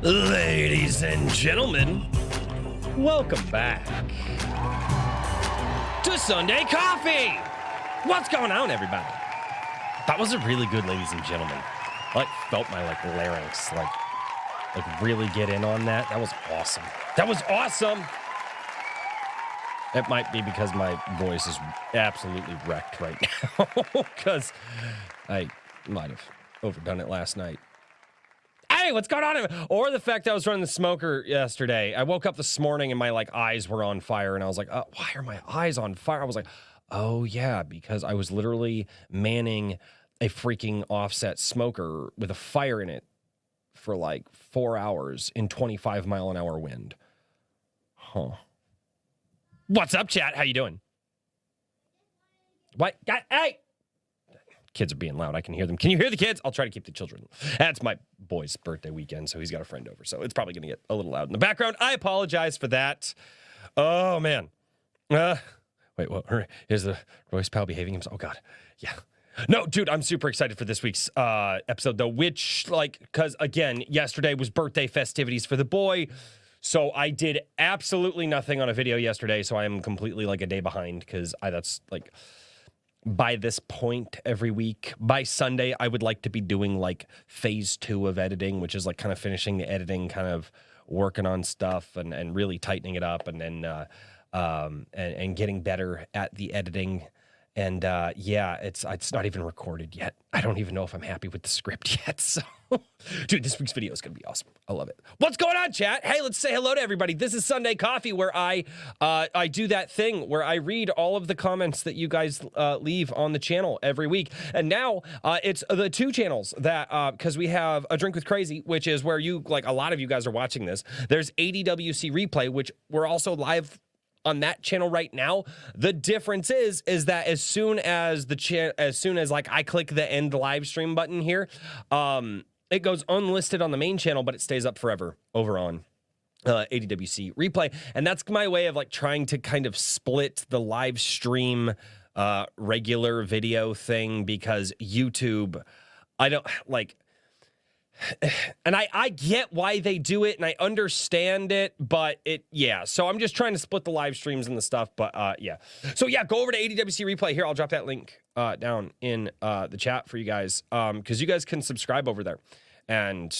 Ladies and gentlemen, welcome back to Sunday Coffee. What's going on, everybody? That was a really good, ladies and gentlemen. I felt my larynx really get in on that. That was awesome. That was awesome. It might be because my voice is absolutely wrecked right now because I might have overdone it last night. Hey, what's going on? Or the fact that I was running the smoker yesterday. I woke up this morning and my eyes were on fire and I was like, why are my eyes on fire? I was like, oh yeah, because I was literally manning a freaking offset smoker with a fire in it for 4 hours in 25-mile-an-hour wind. Huh. What's up, chat? How you doing? What? Hey! Kids are being loud. I can hear them. Can you hear the kids? I'll try to keep the children. That's my boy's birthday weekend, so he's got a friend over. So it's probably going to get a little loud in the background. I apologize for that. Oh, man. Wait, what? Here's the Royce pal behaving himself. Oh, God. Yeah. No, dude, I'm super excited for this week's episode, though, which, because, again, yesterday was birthday festivities for the boy. So I did absolutely nothing on a video yesterday, so I am completely, a day behind, because that's, by this point every week, by Sunday, I would like to be doing phase 2 of editing, which is kind of finishing the editing, kind of working on stuff and really tightening it up and then and getting better at the editing. And yeah, it's not even recorded yet. I don't even know if I'm happy with the script yet. So, dude, this week's video is going to be awesome. I love it. What's going on, chat? Hey, let's say hello to everybody. This is Sunday Coffee, where I do that thing where I read all of the comments that you guys leave on the channel every week. And now it's the 2 channels that, because we have A Drink with Crazy, which is where you, a lot of you guys are watching this. There's ADWC Replay, which we're also live on that channel right now. The difference is that as soon as I click the end live stream button here, it goes unlisted on the main channel, but it stays up forever over on ADWC Replay. And that's my way of trying to kind of split the live stream regular video thing, because YouTube, I don't and I get why they do it, and I understand it, but yeah. So I'm just trying to split the live streams and the stuff, but yeah. So yeah, go over to ADWC Replay here. I'll drop that link down in the chat for you guys, because you guys can subscribe over there. And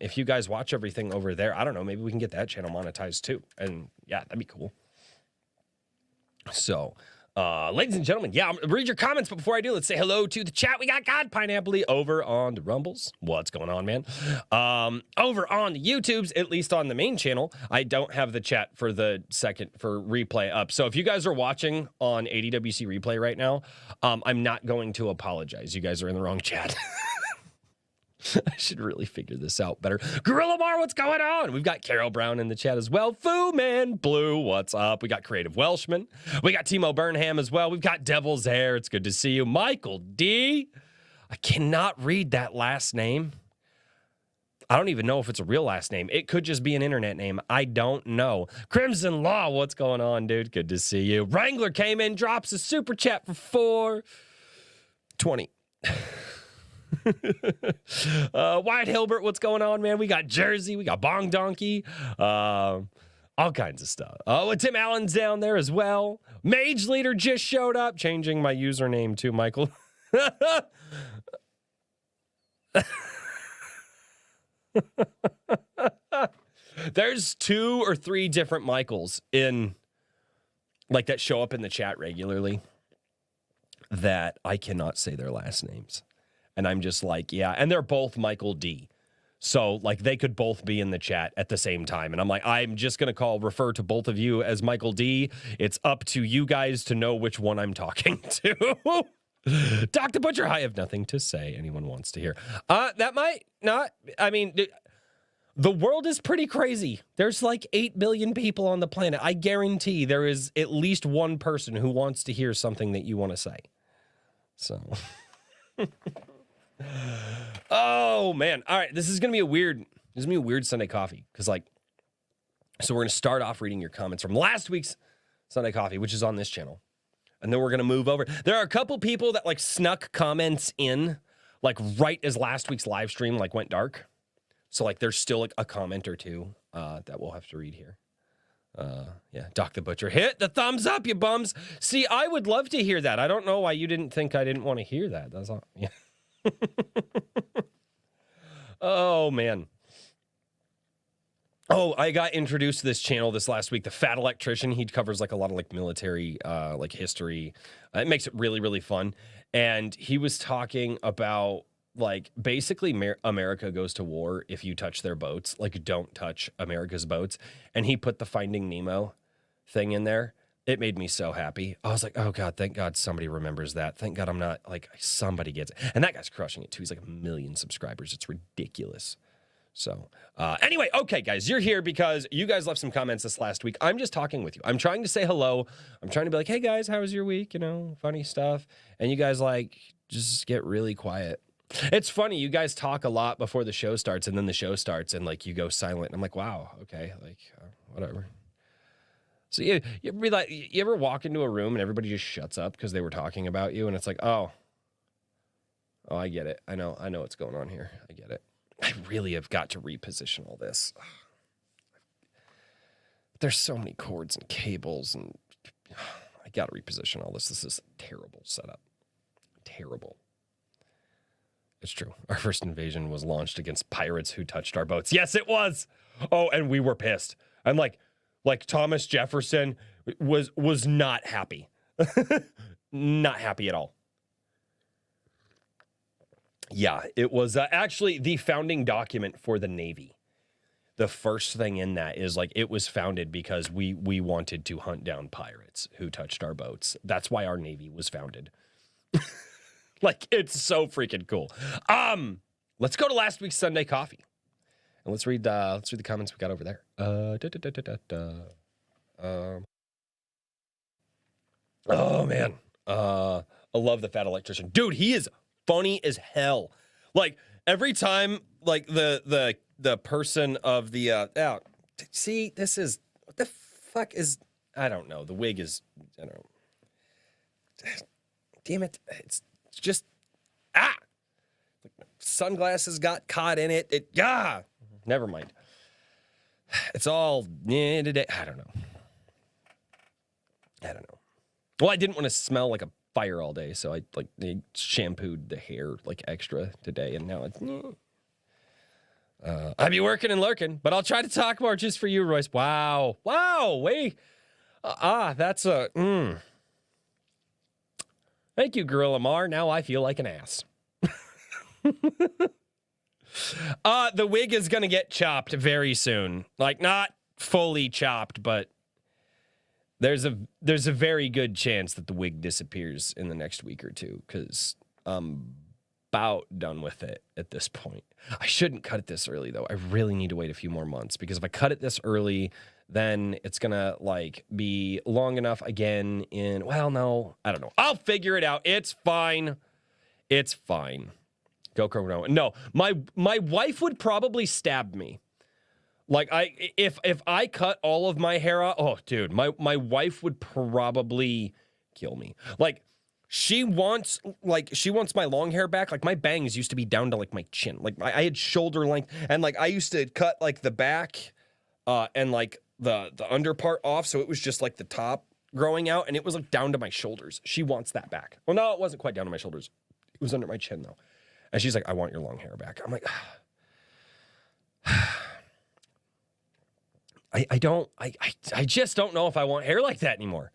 if you guys watch everything over there, I don't know, maybe we can get that channel monetized too. And yeah, that'd be cool. So, ladies and gentlemen, yeah, I'll read your comments, but before I do, let's say hello to the chat. We got God Pineapple over on the Rumbles. What's going on, man? Over on the YouTubes, at least on the main channel, I don't have the chat for the for replay up. So if you guys are watching on ADWC Replay right now, I'm not going to apologize. You guys are in the wrong chat. I should really figure this out better. Gorilla Mar, what's going on? We've got Carol Brown in the chat as well. Foo Man Blue, what's up? We got Creative Welshman. We got Timo Burnham as well. We've got Devil's Hair. It's good to see you. Michael D. I cannot read that last name. I don't even know if it's a real last name. It could just be an internet name. I don't know. Crimson Law, what's going on, dude? Good to see you. Wrangler came in, drops a super chat for $4.20. Wyatt Hilbert, what's going on, man? We got Jersey, we got Bong Donkey, all kinds of stuff. Oh, Tim Allen's down there as well. Mage Leader just showed up, changing my username to Michael. There's 2 or 3 different Michaels in that show up in the chat regularly that I cannot say their last names. And I'm just yeah, and they're both Michael D. So, they could both be in the chat at the same time. And I'm I'm just going to refer to both of you as Michael D. It's up to you guys to know which one I'm talking to. Dr. Butcher, I have nothing to say anyone wants to hear. That might not, I mean, the world is pretty crazy. There's 8 billion people on the planet. I guarantee there is at least one person who wants to hear something that you want to say. So... Oh man. All right, this is gonna be a weird Sunday Coffee, because so we're gonna start off reading your comments from last week's Sunday Coffee, which is on this channel, and then we're gonna move over. There are a couple people that snuck comments in right as last week's live stream went dark, So like there's still like a comment or two that we'll have to read here. Yeah, Doc the Butcher. Hit the thumbs up, you bums. See, I would love to hear that. I don't know why you didn't think I didn't want to hear that. That's all. Yeah. Oh, man. Oh, I got introduced to this channel this last week. The Fat Electrician. He covers like a lot of like military, like history. It makes it really, really fun. And he was talking about like basically America goes to war if you touch their boats. Like don't touch America's boats. And he put the Finding Nemo thing in there. It made me so happy. I was like, oh God, thank God somebody remembers that. Thank God I'm not like somebody gets it. And that guy's crushing it too. He's like 1 million subscribers. It's ridiculous. So anyway, okay, guys, you're here because you guys left some comments this last week. I'm just talking with you. I'm trying to say hello. I'm trying to be like, hey, guys, how was your week? You know, funny stuff. And you guys, like, just get really quiet. It's funny. You guys talk a lot before the show starts, and then the show starts, and, like, you go silent. And I'm like, wow, okay, like, whatever. So you ever, like, you ever walk into a room and everybody just shuts up because they were talking about you, and it's like, oh, I get it. I know what's going on here. I get it. I really have got to reposition all this. There's so many cords and cables, and I got to reposition all this. This is a terrible setup. Terrible. It's true. Our first invasion was launched against pirates who touched our boats. Yes, it was. Oh, and we were pissed. I'm like Thomas Jefferson was not happy. Not happy at all. Yeah, it was actually the founding document for the Navy. The first thing in that is like it was founded because we wanted to hunt down pirates who touched our boats. That's why our Navy was founded. Like it's so freaking cool. Let's go to last week's Sunday Coffee, and let's read the comments we got over there. Oh man, I love the Fat Electrician, dude. He is funny as hell. Like every time, like the person of the see, this is what the fuck is I don't know. The wig is I don't know. Damn it! It's just sunglasses got caught in it. Never mind. It's all today. I don't know. Well, I didn't want to smell like a fire all day, so I they shampooed the hair like extra today, and now it's. I'd be working and lurking, but I'll try to talk more just for you, Royce. Wow, wait, that's a. Thank you, Gorilla Mar. Now I feel like an ass. The wig is gonna get chopped very soon. Like not fully chopped, but there's a very good chance that the wig disappears in the next week or two because I'm about done with it at this point. I shouldn't cut it this early though. I really need to wait a few more months because if I cut it this early, then it's gonna like be long enough again in no, I don't know. I'll figure it out. It's fine. Go Corona. No, my wife would probably stab me. Like if I cut all of my hair out, oh dude, my wife would probably kill me. Like she wants my long hair back. Like my bangs used to be down to like my chin. Like I had shoulder length, and like I used to cut like the back and like the under part off, so it was just like the top growing out, and it was like down to my shoulders. She wants that back. Well, no, it wasn't quite down to my shoulders. It was under my chin though. And she's like, I want your long hair back. I'm like, I just don't know if I want hair like that anymore.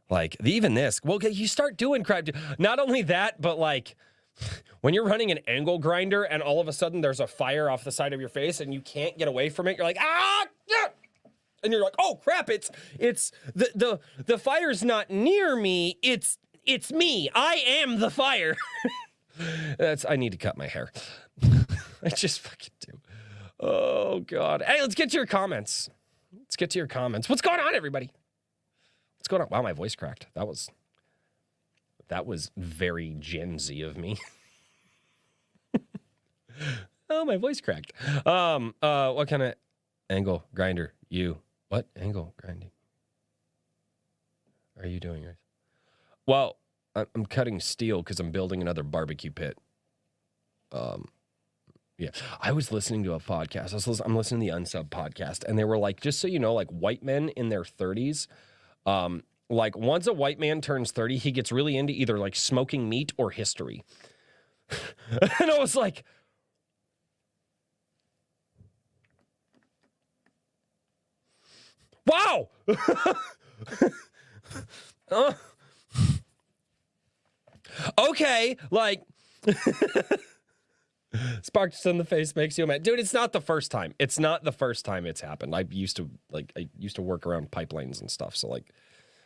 Like even this, well, you start doing crap. Not only that, but like when you're running an angle grinder and all of a sudden there's a fire off the side of your face and you can't get away from it. You're like, yeah. And you're like, oh crap, it's the fire's not near me. It's me. I am the fire. I need to cut my hair. I just fucking do. Oh God. Hey, let's get to your comments. What's going on, everybody? What's going on? Wow, my voice cracked. That was very Gen Z of me. Oh, my voice cracked. What kind of angle grinder what angle grinding are you doing, guys? Well, I'm cutting steel because I'm building another barbecue pit. Yeah. I was listening to a podcast. I'm listening to the Unsub podcast, and they were like, just so you know, like white men in their 30s, like once a white man turns 30, he gets really into either like smoking meat or history. And I was like, wow. Okay, like sparks in the face makes you mad. Dude, it's not the first time. It's not the first time it's happened. I used to work around pipelines and stuff. So like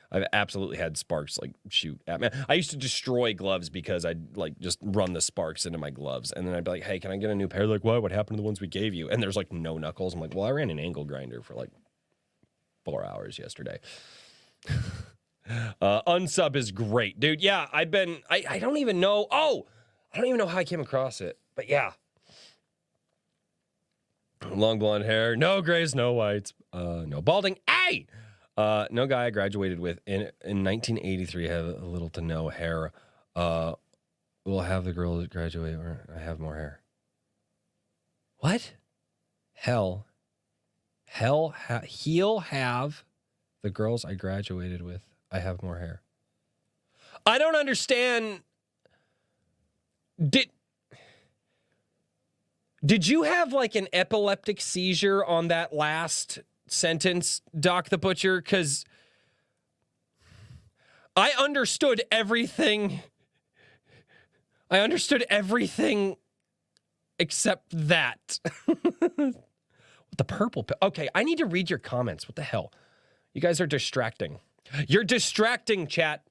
I've absolutely had sparks like shoot at me. I used to destroy gloves because I'd like just run the sparks into my gloves. And then I'd be like, hey, can I get a new pair? Like, what happened to the ones we gave you? And there's like no knuckles. I'm like, well, I ran an angle grinder for like 4 hours yesterday. Unsub is great, dude. Yeah, I don't even know. Oh, I don't even know how I came across it. But yeah. Long blonde hair, no grays, no whites, no balding. Hey! No guy I graduated with in 1983 had a little to no hair. We'll have the girl that graduate or I have more hair. What? He'll have the girls I graduated with. I have more hair. I don't understand. Did you have like an epileptic seizure on that last sentence, Doc the Butcher? Because I understood everything. I understood everything except that. The purple pill. Okay, I need to read your comments. What the hell? You guys are distracting. You're distracting, chat.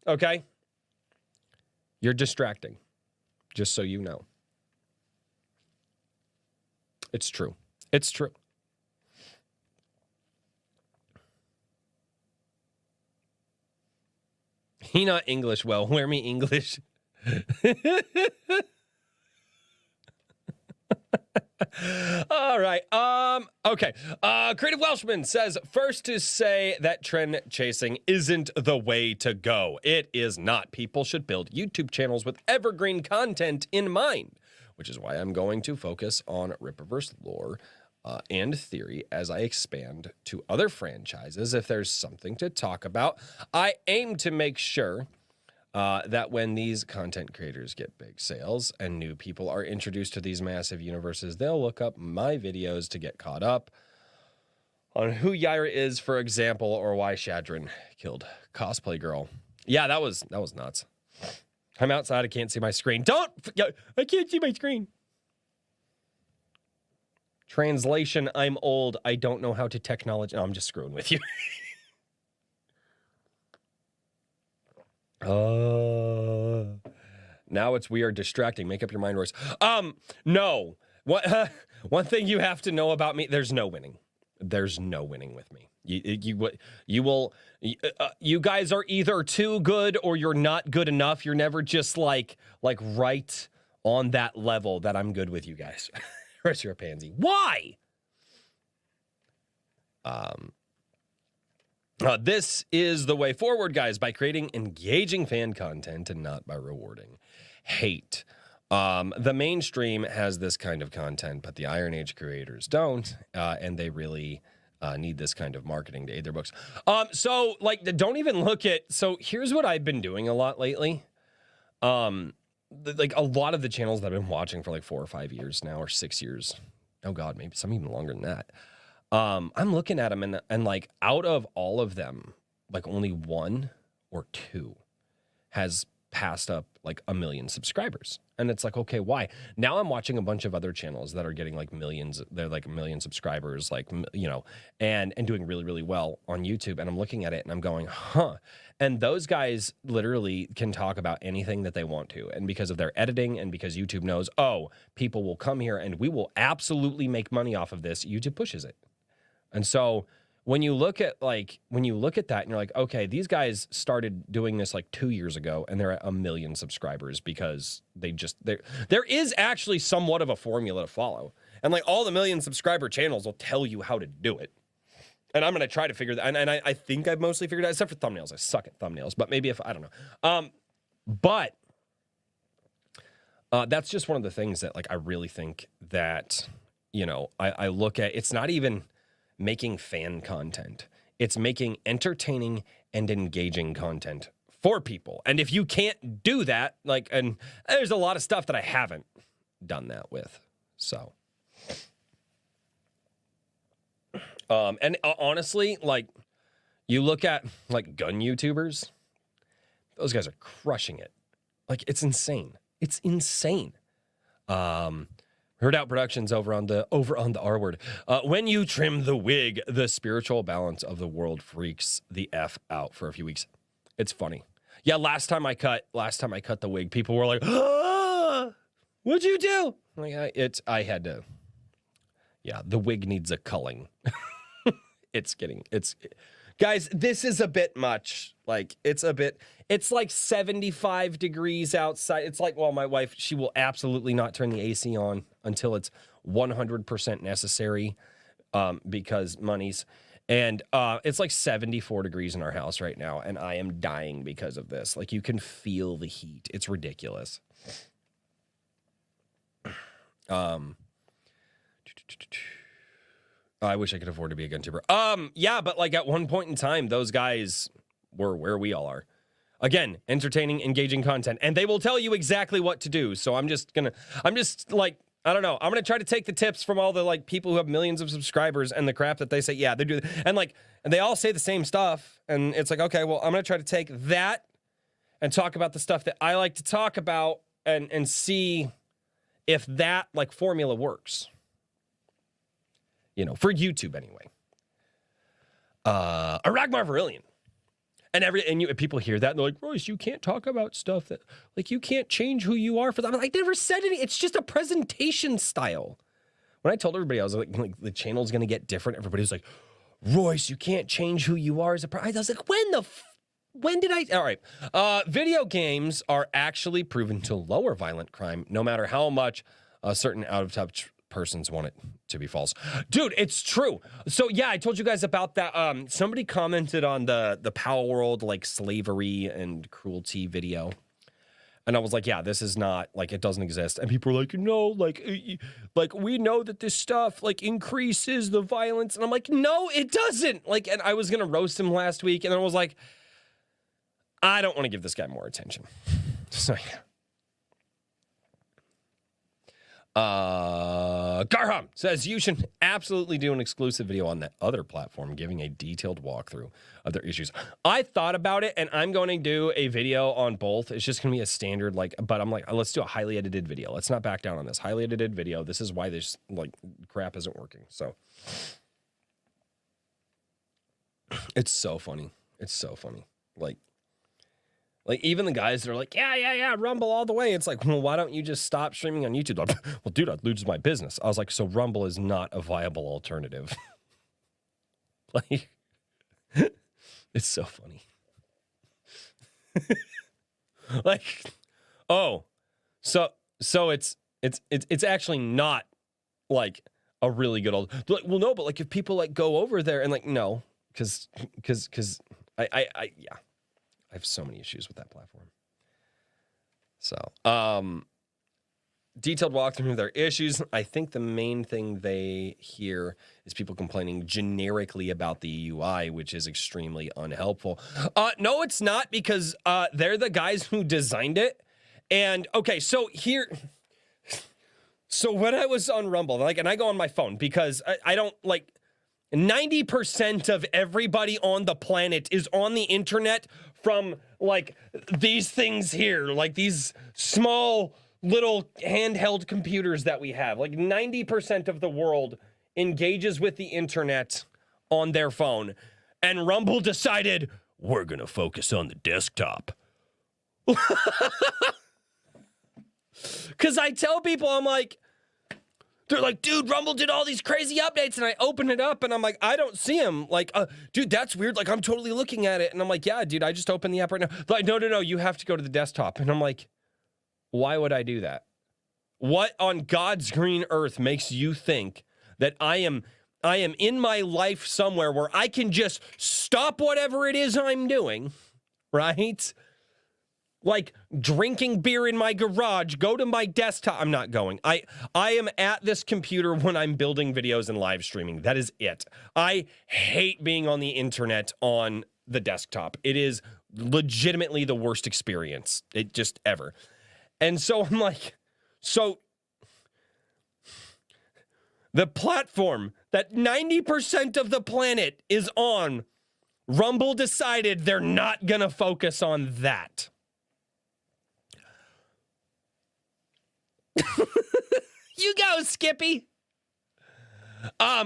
Okay? You're distracting. Just so you know. It's true. It's true. He not English well. Wear me English. All right. Okay. Creative Welshman says, first to say that trend chasing isn't the way to go. It is not. People should build YouTube channels with evergreen content in mind, which is why I'm going to focus on Rippaverse lore and theory as I expand to other franchises. If there's something to talk about, I aim to make sure that when these content creators get big sales and new people are introduced to these massive universes, they'll look up my videos to get caught up on who Yaira is, for example, or why Shadrin killed Cosplay Girl. Yeah, that was nuts. I'm outside. I can't see my screen. I can't see my screen. Translation, I'm old. I don't know how to technology. No, I'm just screwing with you. Now it's we are distracting. Make up your mind, Royce. No. What? One thing you have to know about me: there's no winning. There's no winning with me. You guys are either too good or you're not good enough. You're never just like right on that level that I'm good with you guys. Rest you're a pansy. Why? This is the way forward, guys, by creating engaging fan content and not by rewarding hate. The mainstream has this kind of content, but the Iron Age creators don't, and they really need this kind of marketing to aid their books. So, like, don't even look at... So, here's what I've been doing a lot lately. Like, a lot of the channels that I've been watching for, like, 4 or 5 years now, or 6 years. Oh, God, maybe some even longer than that. I'm looking at them and like out of all of them, like only 1 or 2 has passed up like 1 million subscribers. And it's like, okay, why? Now I'm watching a bunch of other channels that are getting like millions. They're like 1 million subscribers, like, you know, and doing really, really well on YouTube. And I'm looking at it and I'm going, huh. And those guys literally can talk about anything that they want to. And because of their editing and because YouTube knows, oh, people will come here and we will absolutely make money off of this, YouTube pushes it. And so when you look at that and you're like, okay, these guys started doing this like 2 years ago and they're at 1 million subscribers because there is actually somewhat of a formula to follow. And like all the 1 million subscriber channels will tell you how to do it. And I'm going to try to figure that. And I think I've mostly figured it out, except for thumbnails. I suck at thumbnails, but maybe I don't know. That's just one of the things that, like, I really think that, you know, I look at. It's not even making fan content. It's making entertaining and engaging content for people. And if you can't do that, like, and there's a lot of stuff that I haven't done that with. So, and honestly, like, you look at, like, gun YouTubers, those guys are crushing it. Like, it's insane. It's insane. Heard Out Productions over on the R word. When you trim the wig, the spiritual balance of the world freaks the F out for a few weeks. It's funny. Yeah, last time I cut the wig, people were like, ah, what'd you do? Like, I had to. Yeah, the wig needs a culling. Guys, this is a bit much. Like, it's like 75 degrees outside. It's like, well, my wife, she will absolutely not turn the AC on until it's 100% necessary, because money's. And it's like 74 degrees in our house right now, and I am dying because of this. Like, you can feel the heat. It's ridiculous. I wish I could afford to be a gun tuber. Yeah, but like at one point in time, those guys were where we all are. Again, entertaining, engaging content, and they will tell you exactly what to do. So I'm just like, I don't know. I'm gonna try to take the tips from all the like people who have millions of subscribers and the crap that they say. Yeah, they do, and like, and they all say the same stuff, and it's like, okay, well, I'm gonna try to take that and talk about the stuff that I like to talk about, and see if that like formula works. You know, for YouTube anyway. Aragmar Verillion. And people hear that and they're like, Royce, you can't talk about stuff that, like, you can't change who you are for that. I never said any. It's just a presentation style. When I told everybody I was like the channel's gonna get different, everybody was like, Royce, you can't change who you are as a I was like, when did I? All right. Video games are actually proven to lower violent crime, no matter how much a certain out-of-touch persons want it to be false. Dude, it's true. So yeah, I told you guys about that. Somebody commented on the Palworld like slavery and cruelty video. And I was like, yeah, this is not, like, it doesn't exist. And people were like, no, like we know that this stuff like increases the violence. And I'm like, no, it doesn't. Like, and I was gonna roast him last week, and then I was like, I don't want to give this guy more attention. So yeah. Garham says you should absolutely do an exclusive video on that other platform giving a detailed walkthrough of their issues. I thought about it, and I'm going to do a video on both. It's just going to be a standard, like, but I'm like, let's do a highly edited video. Let's not back down on this. Highly edited video. This is why this, like, crap isn't working. So it's so funny. It's so funny. Like, even the guys that are like, yeah, Rumble all the way. It's like, well, why don't you just stop streaming on YouTube? Like, well, dude, I'd lose my business. I was like, so Rumble is not a viable alternative. Like, it's so funny. Like, oh, so it's actually not like a really good old. Like, well, no, but like if people like go over there and like, no, because I yeah. I have so many issues with that platform. So, detailed walkthrough of their issues. I think the main thing they hear is people complaining generically about the UI, which is extremely unhelpful. No, it's not, because they're the guys who designed it. And okay, so when I was on Rumble, like, and I go on my phone because I don't like 90% of everybody on the planet is on the internet from like these things here, like these small little handheld computers that we have. Like 90% of the world engages with the internet on their phone. And Rumble decided, we're going to focus on the desktop. Because I tell people, I'm like, they're like, dude, Rumble did all these crazy updates, and I open it up, and I'm like, I don't see them. Like, dude, that's weird. Like, I'm totally looking at it, and I'm like, yeah, dude, I just opened the app right now. They're like, no, you have to go to the desktop. And I'm like, why would I do that? What on God's green earth makes you think that I am in my life somewhere where I can just stop whatever it is I'm doing, right? like drinking beer in my garage, go to my desktop. I'm not going. I am at this computer when I'm building videos and live streaming. That is it. I hate being on the internet on the desktop. It is legitimately the worst experience. It just ever. And so I'm like, so the platform that 90% of the planet is on, Rumble decided they're not going to focus on that. You go, Skippy.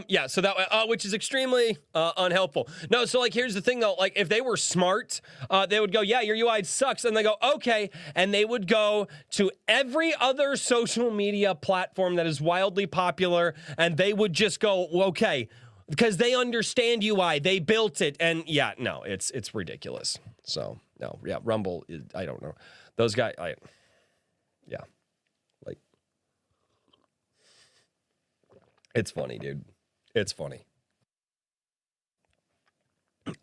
Yeah, so that, which is extremely unhelpful. No, so like, here's the thing though, like if they were smart, they would go, yeah, your UI sucks. And they go, okay. And they would go to every other social media platform that is wildly popular. And they would just go, okay, because they understand UI, they built it. And yeah, no, it's ridiculous. So no, yeah, Rumble is, I don't know. Those guys, yeah. Like, it's funny, dude. It's funny.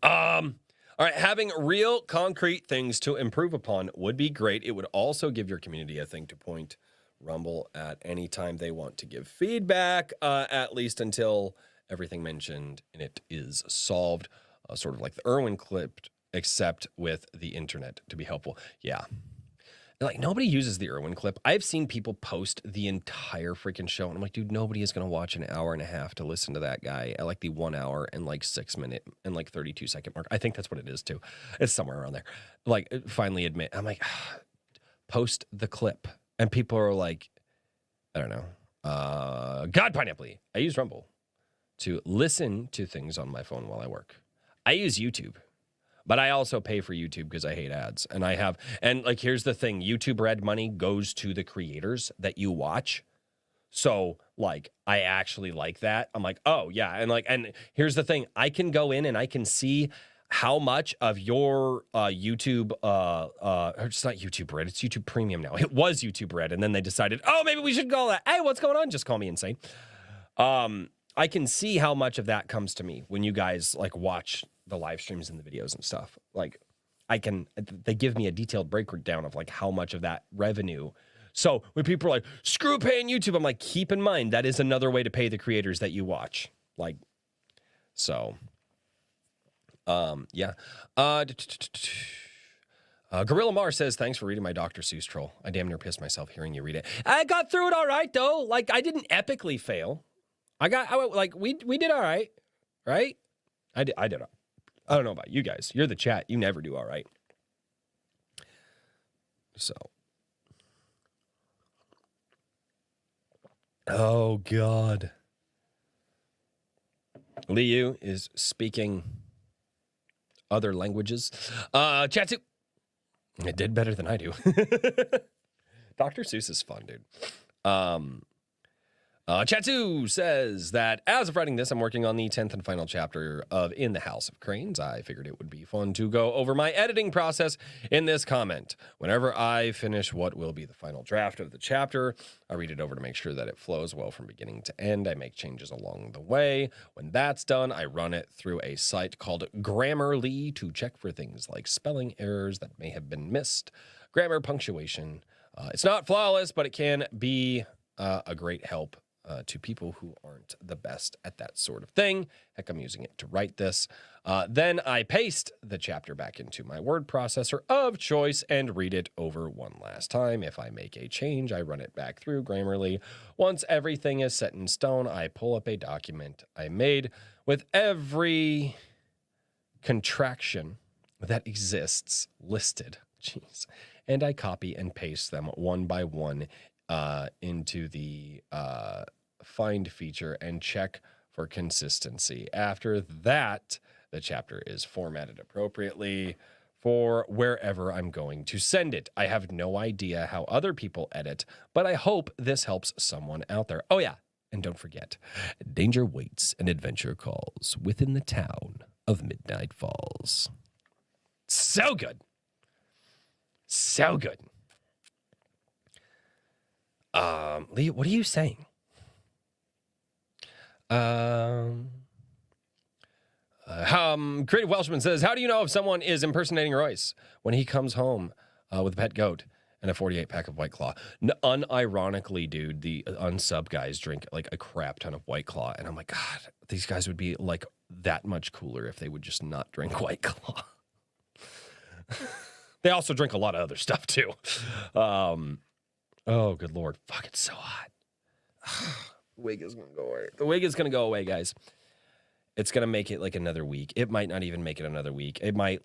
All right, having real concrete things to improve upon would be great. It would also give your community a thing to point Rumble at any time they want to give feedback, at least until everything mentioned in it is solved, sort of like the Irwin clip, except with the internet to be helpful. Yeah. Like, nobody uses the Irwin clip. I've seen people post the entire freaking show, and I'm like, dude, nobody is going to watch an hour and a half to listen to that guy at like the 1 hour and like 6 minute and like 32 second mark. I think that's what it is too. It's somewhere around there. Like, finally admit, I'm like, post the clip. And people are like, I don't know. God Pineapple, I use Rumble to listen to things on my phone while I work. I use YouTube. But I also pay for YouTube because I hate ads. And like, here's the thing, YouTube Red money goes to the creators that you watch. So like, I actually like that. I'm like, oh yeah. And here's the thing, I can go in and I can see how much of your YouTube, it's not YouTube Red, it's YouTube Premium now. It was YouTube Red. And then they decided, oh, maybe we should call that. Hey, what's going on? Just call me insane. I can see how much of that comes to me when you guys like watch the live streams and the videos and stuff. Like they give me a detailed breakdown of like how much of that revenue. So when people are like, screw paying YouTube, I'm like, keep in mind, that is another way to pay the creators that you watch. Like, so, yeah. Gorilla Mar says, thanks for reading my Dr. Seuss troll. I damn near pissed myself hearing you read it. I got through it all right, though. Like, I didn't epically fail. we did all right, right? I did. I don't know about you guys. You're the chat. You never do all right. So. Oh, God. Liu is speaking other languages. Chatsu. It did better than I do. Dr. Seuss is fun, dude. Chatsu says that as of writing this, I'm working on the 10th and final chapter of In the House of Cranes. I figured it would be fun to go over my editing process in this comment. Whenever I finish what will be the final draft of the chapter, I read it over to make sure that it flows well from beginning to end. I make changes along the way. When that's done, I run it through a site called Grammarly to check for things like spelling errors that may have been missed, grammar, punctuation. It's not flawless, but it can be a great help to people who aren't the best at that sort of thing. Heck, I'm using it to write this. Then I paste the chapter back into my word processor of choice and read it over one last time. If I make a change, I run it back through Grammarly. Once everything is set in stone, I pull up a document I made with every contraction that exists listed. Jeez. And I copy and paste them one by one into the find feature and check for consistency. After that, the chapter is formatted appropriately for wherever I'm going to send it. I have no idea how other people edit, but I hope this helps someone out there. Oh yeah, and don't forget, danger waits and adventure calls within the town of Midnight Falls. So good. So good. Lee, what are you saying? Creative Welshman says, how do you know if someone is impersonating Royce when he comes home with a pet goat and a 48 pack of White Claw. Unironically, dude, the unsub guys drink like a crap ton of White Claw. And I'm like, God, these guys would be like that much cooler if they would just not drink White Claw. They also drink a lot of other stuff too. Oh, good Lord. Fuck, it's so hot. Wig is going to go away. The wig is going to go away, guys. It's going to make it like another week. It might not even make it another week. It might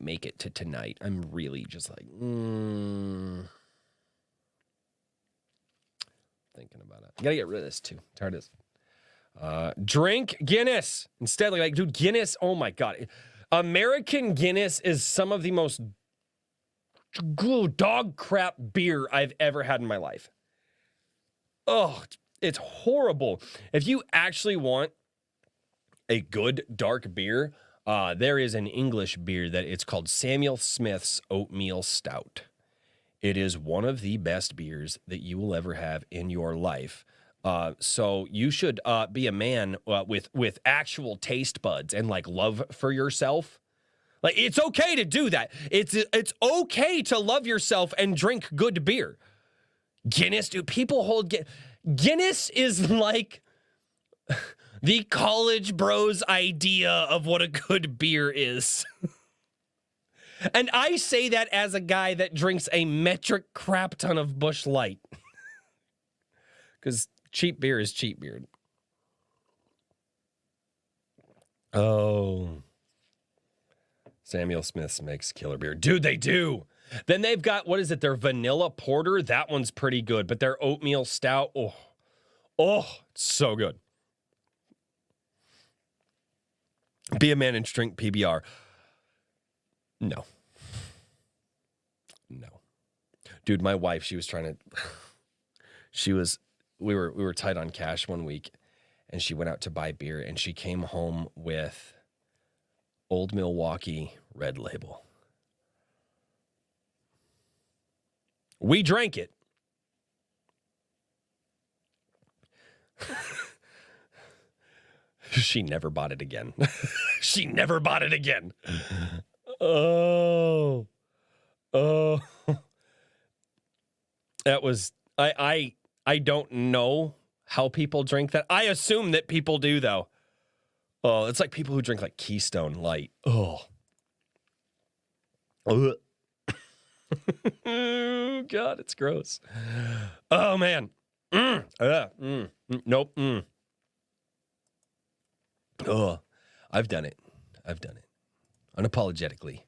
make it to tonight. I'm really just like, thinking about it. I got to get rid of this too. Tired of this. Drink Guinness. Instead, like, dude, Guinness, oh my God. American Guinness is some of the most dog crap beer I've ever had in my life. Oh, it's horrible. If you actually want a good dark beer, there is an English beer that it's called Samuel Smith's Oatmeal Stout. It is one of the best beers that you will ever have in your life. So you should be a man with actual taste buds and like love for yourself. Like, it's okay to do that. It's okay to love yourself and drink good beer. Guinness, dude, people hold Guinness is like the college bros idea of what a good beer is. And I say that as a guy that drinks a metric crap ton of Busch Light. Because cheap beer is cheap beer. Oh. Samuel Smith's makes killer beer. Dude, they do. Then they've got, what is it, their vanilla porter? That one's pretty good. But their oatmeal stout, oh, it's so good. Be a man and drink PBR. No. Dude, my wife, she was trying to, we were tight on cash one week, and she went out to buy beer, and she came home with Old Milwaukee Red Label. We drank it. She never bought it again. She never bought it again. Oh. That was, I don't know how people drink that. I assume that people do, though. Oh, it's like people who drink like Keystone Light. Oh. Oh, God, it's gross. Oh, man. Nope. Oh, I've done it. Unapologetically.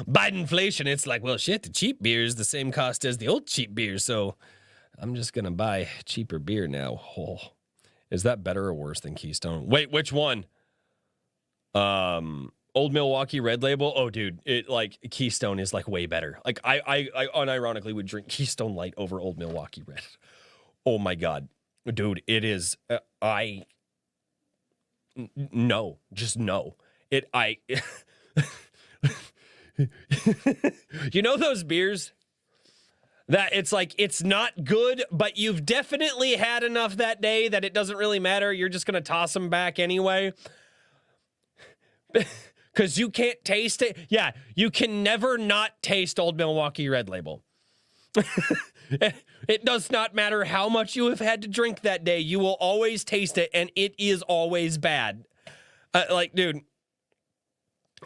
Bidenflation, it's like, well, shit, the cheap beer is the same cost as the old cheap beer, so I'm just going to buy cheaper beer now. Oh. Is that better or worse than Keystone? Wait, which one? Old Milwaukee Red Label? Oh, dude, it like Keystone is like way better. Like I unironically would drink Keystone Light over Old Milwaukee Red. Oh my God. Dude, it is no. You know those beers that it's like, it's not good, but you've definitely had enough that day that it doesn't really matter. You're just going to toss them back anyway. Because you can't taste it. Yeah, you can never not taste Old Milwaukee Red Label. It does not matter how much you have had to drink that day. You will always taste it, and it is always bad. Like, dude.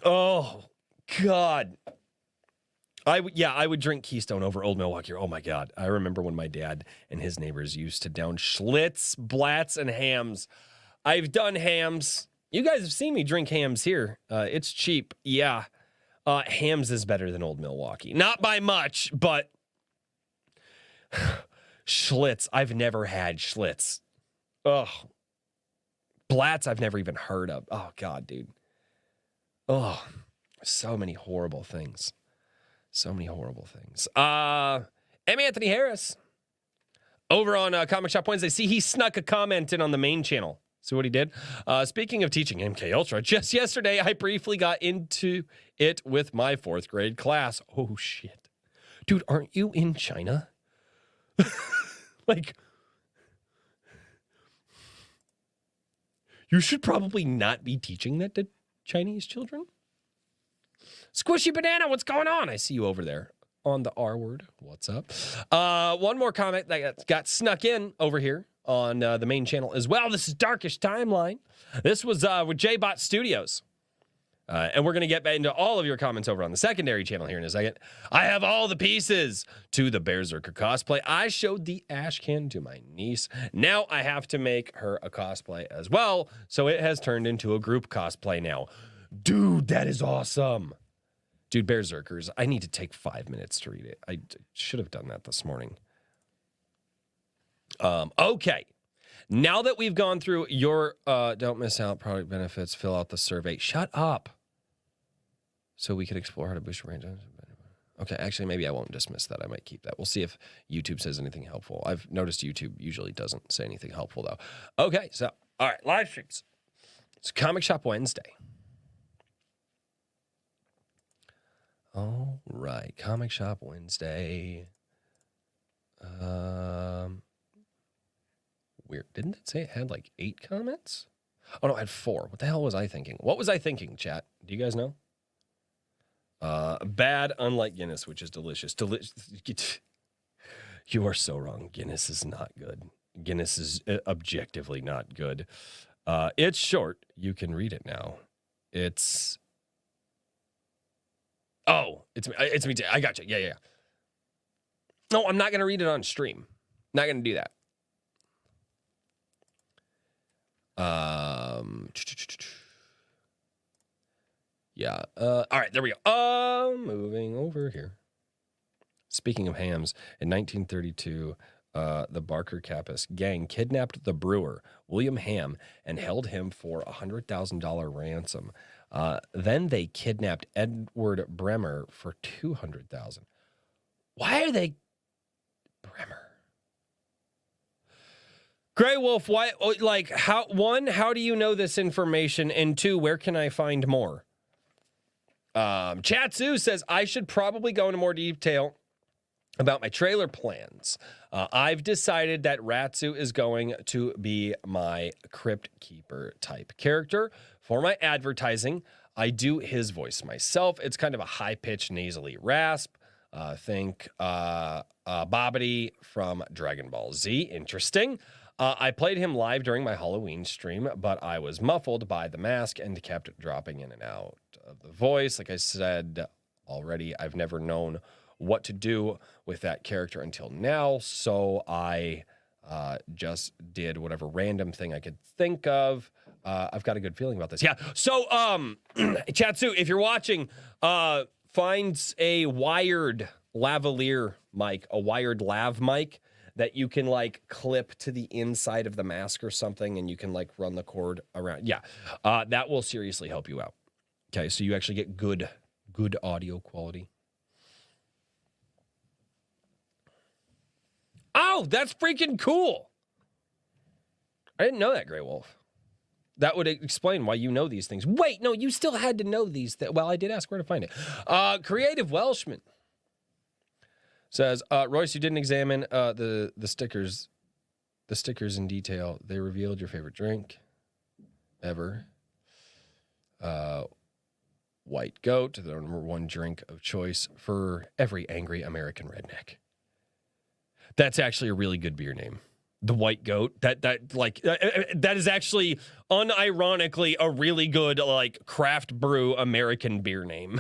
Oh, God. I would drink Keystone over Old Milwaukee. Oh, my God. I remember when my dad and his neighbors used to down Schlitz, Blatz, and Hams. I've done Hams. You guys have seen me drink Hams here. It's cheap. Yeah. Hams is better than Old Milwaukee. Not by much, but Schlitz. I've never had Schlitz. Ugh. Blatz I've never even heard of. Oh, God, dude. Oh, so many horrible things. M. Anthony Harris. Over on Comic Shop Wednesday. See, he snuck a comment in on the main channel. See what he did? Speaking of teaching MK Ultra, just yesterday I briefly got into it with my 4th grade class. Oh, shit. Dude, aren't you in China? Like, You should probably not be teaching that to Chinese children. Squishy Banana, what's going on? I see you over there on the R word. What's up? One more comment that got snuck in over here on the main channel as well. This is Darkish Timeline. This was with JBot Studios. And we're going to get back into all of your comments over on the secondary channel here in a second. I have all the pieces to the Berserker cosplay. I showed the ash can to my niece. Now I have to make her a cosplay as well. So it has turned into a group cosplay now. Dude, that is awesome. Dude, Berserkers, I need to take 5 minutes to read it. I should have done that this morning. Okay. Now that we've gone through your don't miss out product benefits, fill out the survey. Shut up. So we can explore how to boost your range. Okay, actually, maybe I won't dismiss that. I might keep that. We'll see if YouTube says anything helpful. I've noticed YouTube usually doesn't say anything helpful, though. Okay, so, all right, live streams. It's Comic Shop Wednesday. All right, Comic Shop Wednesday. Weird. Didn't it say it had like 8 comments? Oh, no, it had 4. What the hell was I thinking? What was I thinking, chat? Do you guys know? Bad, unlike Guinness, which is delicious. You are so wrong. Guinness is not good. Guinness is objectively not good. It's short. You can read it now. It's... Oh, it's me. I got you. Yeah. No, I'm not going to read it on stream. Not going to do that. Yeah. All right, there we go. Moving over here. Speaking of hams, in 1932, the Barker Kappas gang kidnapped the brewer, William Ham, and held him for a $100,000 ransom. Then they kidnapped Edward Bremer for $200,000. Why are they Bremer? Grey Wolf, why? Like, how? One, how do you know this information? And 2, where can I find more? Chatsu says I should probably go into more detail about my trailer plans. I've decided that Ratsu is going to be my Crypt Keeper type character. For my advertising, I do his voice myself. It's kind of a high-pitched, nasally rasp. Think Babidi from Dragon Ball Z. Interesting. I played him live during my Halloween stream, but I was muffled by the mask and kept dropping in and out of the voice. Like I said already, I've never known what to do with that character until now, so I just did whatever random thing I could think of. I've got a good feeling about this. Yeah, so, Chatsu, if you're watching, find a wired lavalier mic, a wired lav mic, that you can, like, clip to the inside of the mask or something, and you can, like, run the cord around. Yeah, that will seriously help you out. Okay, so you actually get good audio quality. Oh, that's freaking cool. I didn't know that, Grey Wolf. That would explain why you know these things. Wait, no, you still had to know these. Well, I did ask where to find it. Creative Welshman says, Royce, you didn't examine the stickers in detail. They revealed your favorite drink ever. White Goat, the number 1 drink of choice for every angry American redneck. That's actually a really good beer name. The White Goat. That is actually unironically a really good, like, craft brew American beer name.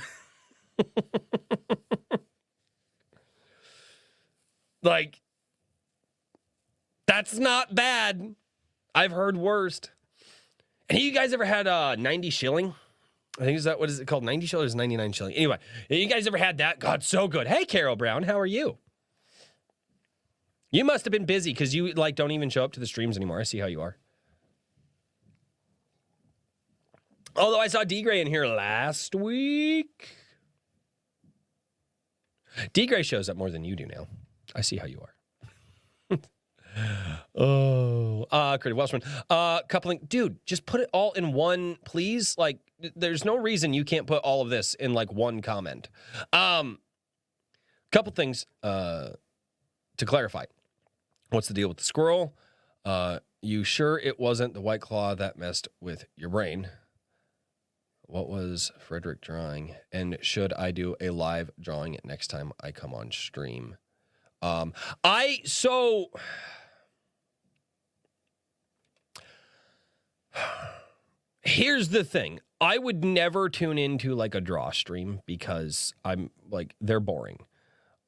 Like, that's not bad. I've heard worst. And you guys ever had 90 shilling? I think what is it called? 90 shilling or 99 shilling? Anyway, you guys ever had that? God, so good. Hey, Carol Brown, how are you? You must have been busy because you, like, don't even show up to the streams anymore. I see how you are. Although I saw D-Gray in here last week. D-Gray shows up more than you do now. I see how you are. Creative Welshman. Coupling. Dude, just put it all in one, please. Like, there's no reason you can't put all of this in, like, one comment. Couple things to clarify. What's the deal with the squirrel? You sure it wasn't the White Claw that messed with your brain? What was Frederick drawing? And should I do a live drawing next time I come on stream? Here's the thing. I would never tune into like a draw stream because I'm like, they're boring.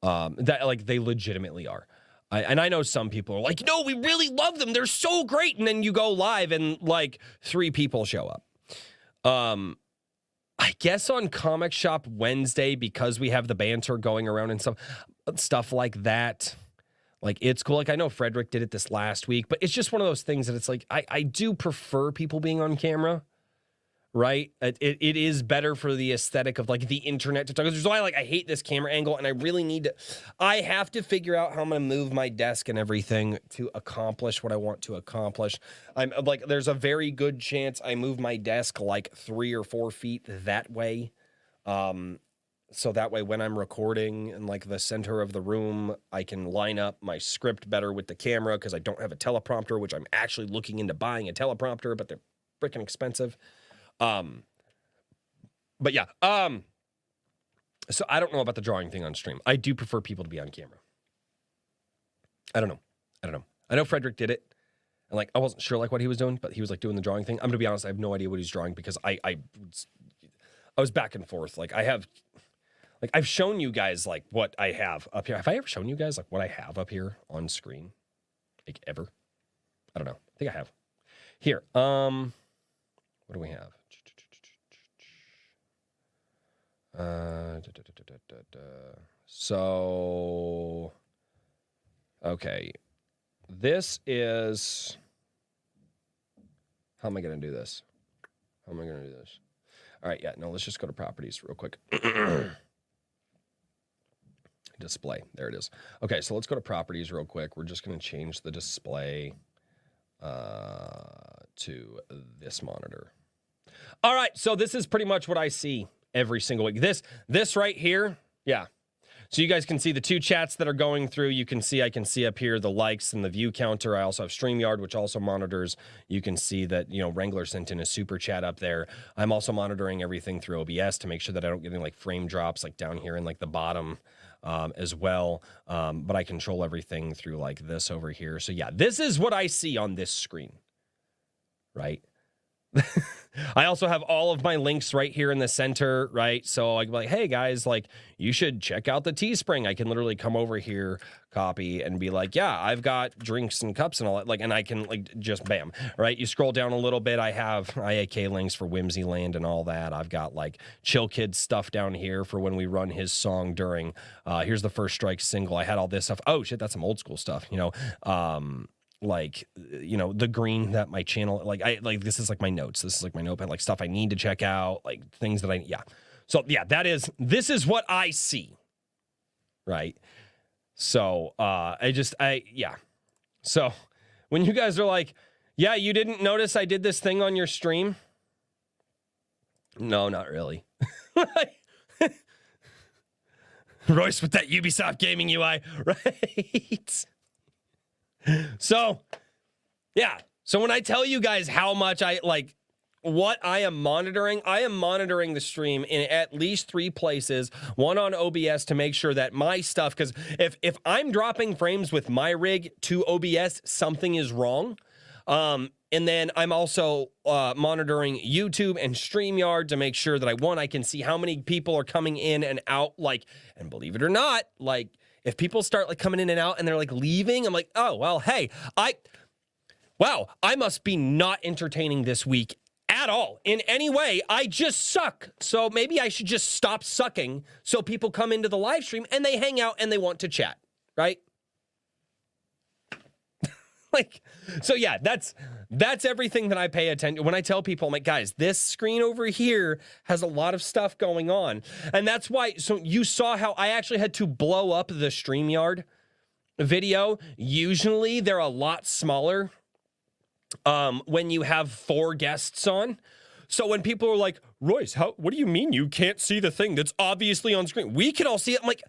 They legitimately are. I know some people are like, no, we really love them. They're so great. And then you go live and like 3 people show up. I guess on Comic Shop Wednesday, because we have the banter going around and stuff like that, like it's cool. Like I know Frederick did it this last week, but it's just one of those things that it's like, I do prefer people being on camera. Right? It is better for the aesthetic of like the internet to talk. That's why I hate this camera angle, and I really need to. I have to figure out how I'm gonna move my desk and everything to accomplish what I want to accomplish. I'm like, there's a very good chance I move my desk like 3 or 4 feet that way, so that way when I'm recording in like the center of the room, I can line up my script better with the camera because I don't have a teleprompter, which I'm actually looking into buying a teleprompter, but they're freaking expensive. But yeah, so I don't know about the drawing thing on stream. I do prefer people to be on camera. I don't know. I know Frederick did it, and like, I wasn't sure like what he was doing, but he was like doing the drawing thing. I'm gonna be honest, I have no idea what he's drawing because I was back and forth. Like I've shown you guys like what I have up here. Have I ever shown you guys like what I have up here on screen? Like ever? I don't know. I think I have. Here, what do we have? So, okay, this is, how am I going to do this? All right, yeah, no, let's just go to properties real quick. Display, there it is. Okay, so let's go to properties real quick. We're just going to change the display to this monitor. All right, so this is pretty much what I see every single week. This right here, yeah. So you guys can see the 2 chats that are going through. You can see, I can see up here the likes and the view counter. I also have StreamYard, which also monitors. You can see that, you know, Wrangler sent in a super chat up there. I'm also monitoring everything through OBS to make sure that I don't get any like frame drops like down here in like the bottom as well. But I control everything through like this over here. So yeah, this is what I see on this screen, right? I also have all of my links right here in the center, right? So I can be like, hey guys, like you should check out the Teespring. I can literally come over here, copy, and be like, yeah, I've got drinks and cups and all that. Like, and I can like just bam, right? You scroll down a little bit. I have IAK links for Whimsyland and all that. I've got like Chill Kid stuff down here for when we run his song during. Here's the First Strike single. I had all this stuff. Oh shit, that's some old school stuff, you know. Like, you know, the green that my channel, like this is like my notes. This is like my notepad, like stuff I need to check out, like things that yeah. So yeah, this is what I see. Right. So, yeah. So when you guys are like, yeah, you didn't notice I did this thing on your stream. No, not really. Royce with that Ubisoft gaming UI, right? So, yeah. So when I tell you guys how much I like what I am monitoring the stream in at least 3 places, one on OBS to make sure that my stuff, because if I'm dropping frames with my rig to OBS, something is wrong. And then I'm also monitoring YouTube and StreamYard to make sure that I can see how many people are coming in and out, like, and believe it or not, like, if people start like coming in and out and they're like leaving, I'm like, oh, well, hey, I must be not entertaining this week at all in any way. I just suck. So maybe I should just stop sucking so people come into the live stream and they hang out and they want to chat, right? Like, so yeah, that's everything that I pay attention. When I tell people, I'm like, guys, this screen over here has a lot of stuff going on. And that's why, so you saw how I actually had to blow up the StreamYard video. Usually they're a lot smaller when you have 4 guests on. So when people are like, Royce, what do you mean you can't see the thing that's obviously on screen? We can all see it. I'm like,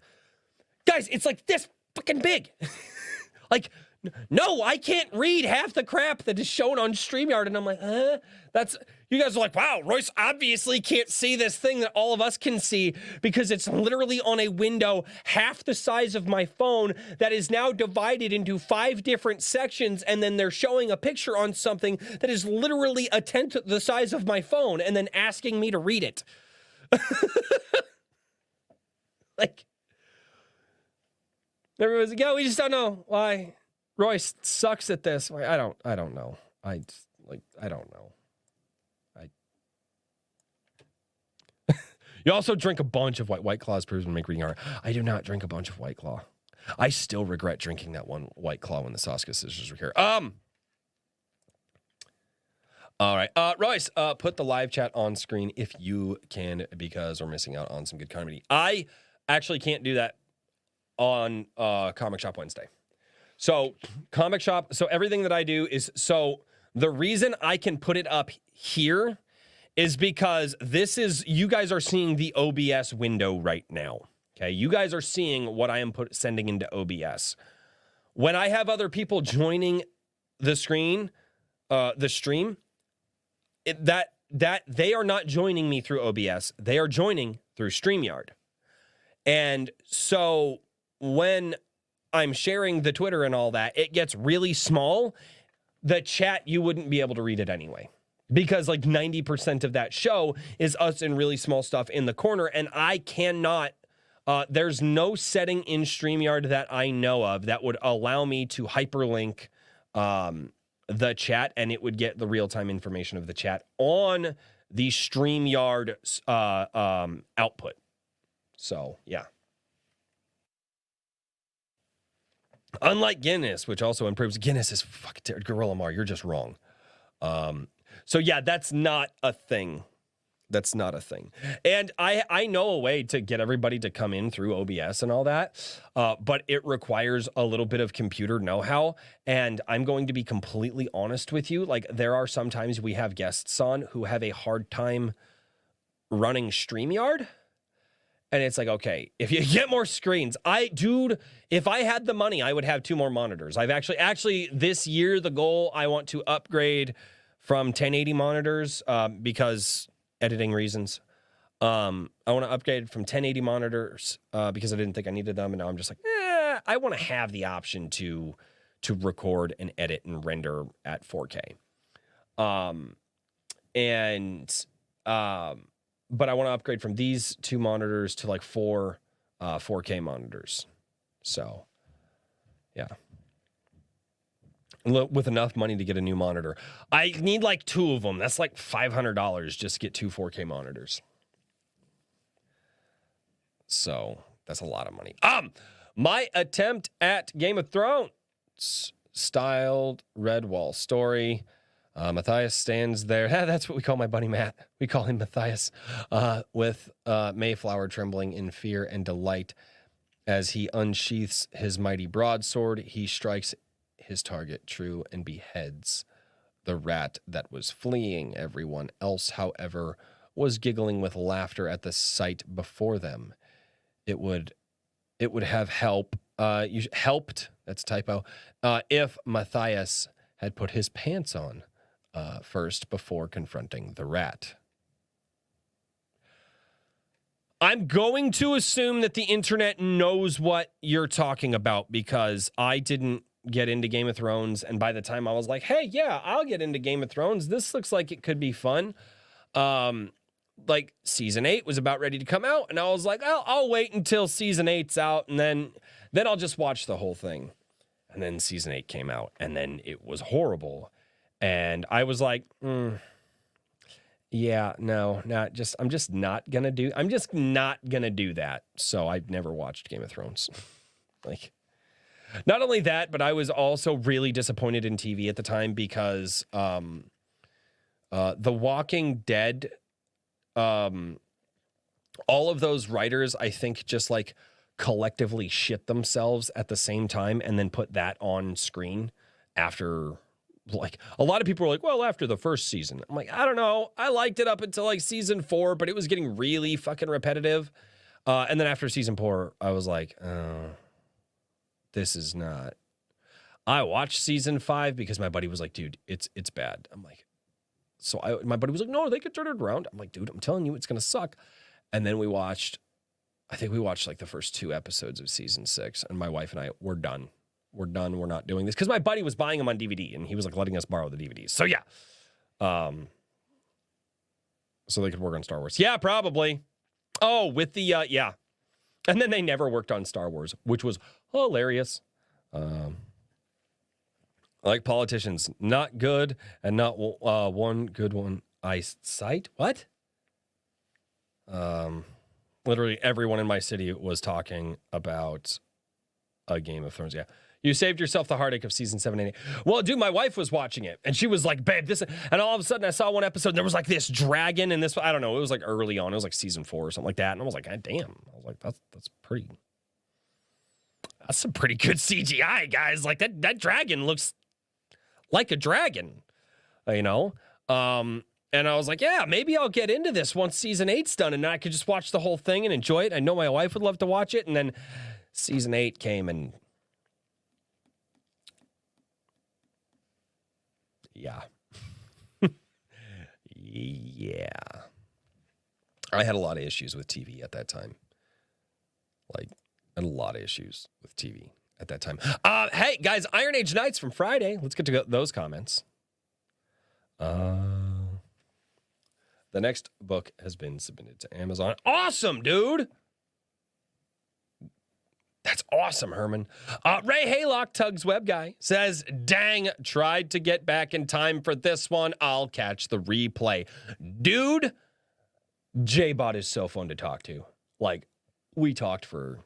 guys, it's like this fucking big. Like, no, I can't read half the crap that is shown on StreamYard. And I'm like, you guys are like, wow, Royce obviously can't see this thing that all of us can see because it's literally on a window half the size of my phone that is now divided into 5 different sections. And then they're showing a picture on something that is literally a tenth the size of my phone and then asking me to read it. Like, everyone's like, yeah, we just don't know why Royce sucks at this. Like, I don't know. I don't know. You also drink a bunch of White Claws proves to make reading hard. I do not drink a bunch of White Claw. I still regret drinking that one White Claw when the Sasuke sisters were here. All right. Royce, put the live chat on screen if you can, because we're missing out on some good comedy. I actually can't do that on Comic Shop Wednesday. So Comic Shop, so everything that I do is, so the reason I can put it up here is because you guys are seeing the OBS window right now. Okay, you guys are seeing what I am sending into OBS. When I have other people joining the stream, that they are not joining me through OBS. They are joining through StreamYard. And so when I'm sharing the Twitter and all that, it gets really small. The chat, you wouldn't be able to read it anyway. Because like 90% of that show is us in really small stuff in the corner. And I cannot, there's no setting in StreamYard that I know of that would allow me to hyperlink the chat, and it would get the real-time information of the chat on the StreamYard output. So, yeah. Unlike Guinness, which also improves. Guinness is fucking terrible. Gorilla Mar, you're just wrong. So yeah, that's not a thing. That's not a thing. And I know a way to get everybody to come in through OBS and all that, but it requires a little bit of computer know-how. And I'm going to be completely honest with you. Like, there are sometimes we have guests on who have a hard time running StreamYard. And it's like, okay, if you get more screens, if I had the money, I would have 2 more monitors. I've actually this year, the goal, I want to upgrade from 1080 monitors because editing reasons. I want to upgrade from 1080 monitors because I didn't think I needed them. And now I'm just like, I want to have the option to record and edit and render at 4K. But I want to upgrade from these 2 monitors to like 4 4K monitors. So, yeah. With enough money to get a new monitor. I need like 2 of them. That's like $500 just to get 2 4K monitors. So, that's a lot of money. My attempt at Game of Thrones styled Redwall story. Matthias stands there. That's what we call my buddy Matt. We call him Matthias. With Mayflower trembling in fear and delight as he unsheaths his mighty broadsword. He strikes his target true and beheads the rat that was fleeing. Everyone else, however, was giggling with laughter at the sight before them. It would have helped. That's a typo. If Matthias had put his pants on first before confronting the rat. I'm going to assume that the internet knows what you're talking about because I didn't get into Game of Thrones, and by the time I was like, hey, yeah, I'll get into Game of Thrones. This looks like it could be fun. Like season 8 was about ready to come out, and I was like, I'll wait until season 8's out, and then I'll just watch the whole thing. And then season 8 came out, and then it was horrible. And I was like, yeah, no, I'm just not gonna do that. So I've never watched Game of Thrones. Like, not only that, but I was also really disappointed in TV at the time because The Walking Dead, all of those writers, I think, just like collectively shit themselves at the same time and then put that on screen after. Like, a lot of people were like, well, after the first season. I'm like, I don't know. I liked it up until like season 4, but it was getting really fucking repetitive. And then after season 4, I was like, oh, this is not. I watched season 5 because my buddy was like, dude, it's bad. I'm like, my buddy was like, no, they could turn it around. I'm like, dude, I'm telling you, it's going to suck. And then I think we watched like the first 2 episodes of season 6, and my wife and I, we're done. We're done. We're not doing this. Because my buddy was buying them on DVD, and he was like letting us borrow the DVDs. So yeah. So they could work on Star Wars. Yeah, probably. Oh, with the, yeah. And then they never worked on Star Wars, which was hilarious. Like politicians, not good, and not one good one I cite. What? Literally everyone in my city was talking about a Game of Thrones. Yeah. You saved yourself the heartache of season 7 and 8. Well, dude, my wife was watching it, and she was like, babe, this... And all of a sudden, I saw one episode, and there was like this dragon, and this... I don't know, it was like early on. It was like season 4 or something like that. And I was like, God damn. I was like, that's pretty... That's some pretty good CGI, guys. Like, that dragon looks like a dragon, you know? And I was like, yeah, maybe I'll get into this once season 8's done, and I could just watch the whole thing and enjoy it. I know my wife would love to watch it, and then season 8 came, and... Yeah. Yeah. I had a lot of issues with TV at that time. Like, I had a lot of issues with TV at that time. Hey, guys, Iron Age Nights from Friday. Let's get to those comments. The next book has been submitted to Amazon. Awesome, dude! That's awesome, Herman. Ray Haylock, Tug's web guy, says, dang, tried to get back in time for this one. I'll catch the replay. Dude, J-Bot is so fun to talk to. Like, we talked for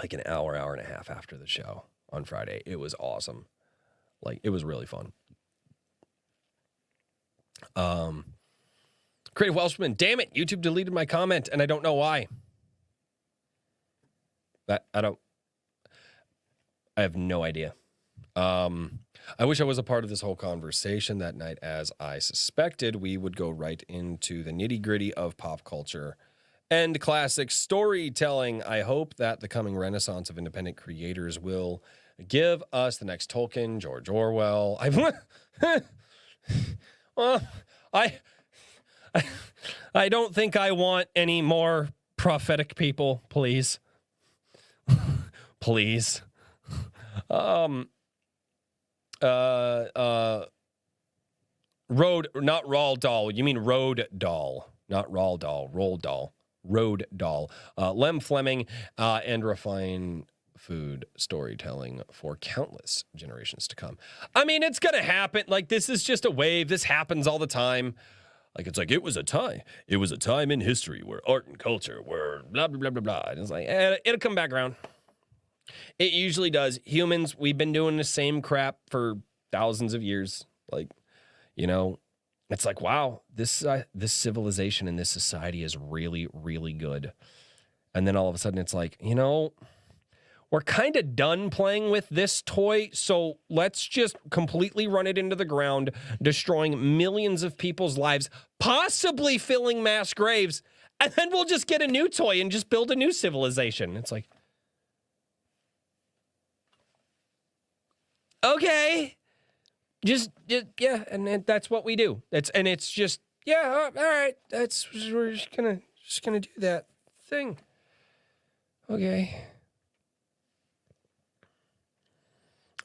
like an hour and a half after the show on Friday. It was awesome. Like, it was really fun. Creative Welshman, damn it, YouTube deleted my comment, and I don't know why. I have no idea. I wish I was a part of this whole conversation that night. As I suspected, we would go right into the nitty-gritty of pop culture and classic storytelling. I hope that the coming renaissance of independent creators will give us the next Tolkien, George Orwell. I don't think I want any more prophetic people, please. Please. Not Roald Dahl. You mean Road Dahl, not Roald Dahl. Roald Dahl. Road Dahl. Lem Fleming, and refine food storytelling for countless generations to come. I mean, it's gonna happen. Like, this is just a wave. This happens all the time. Like, it's like, it was a time in history where art and culture were blah, blah, blah, blah, blah. And it's like, it'll come back around. It usually does. Humans, we've been doing the same crap for thousands of years. Like, you know, it's like, wow, this civilization and this society is really, really good. And then all of a sudden it's like, you know, we're kind of done playing with this toy, so let's just completely run it into the ground, destroying millions of people's lives, possibly filling mass graves, and then we'll just get a new toy and just build a new civilization. It's like, okay, just yeah, and that's what we do. It's just, yeah, all right, we're just gonna do that thing. Okay.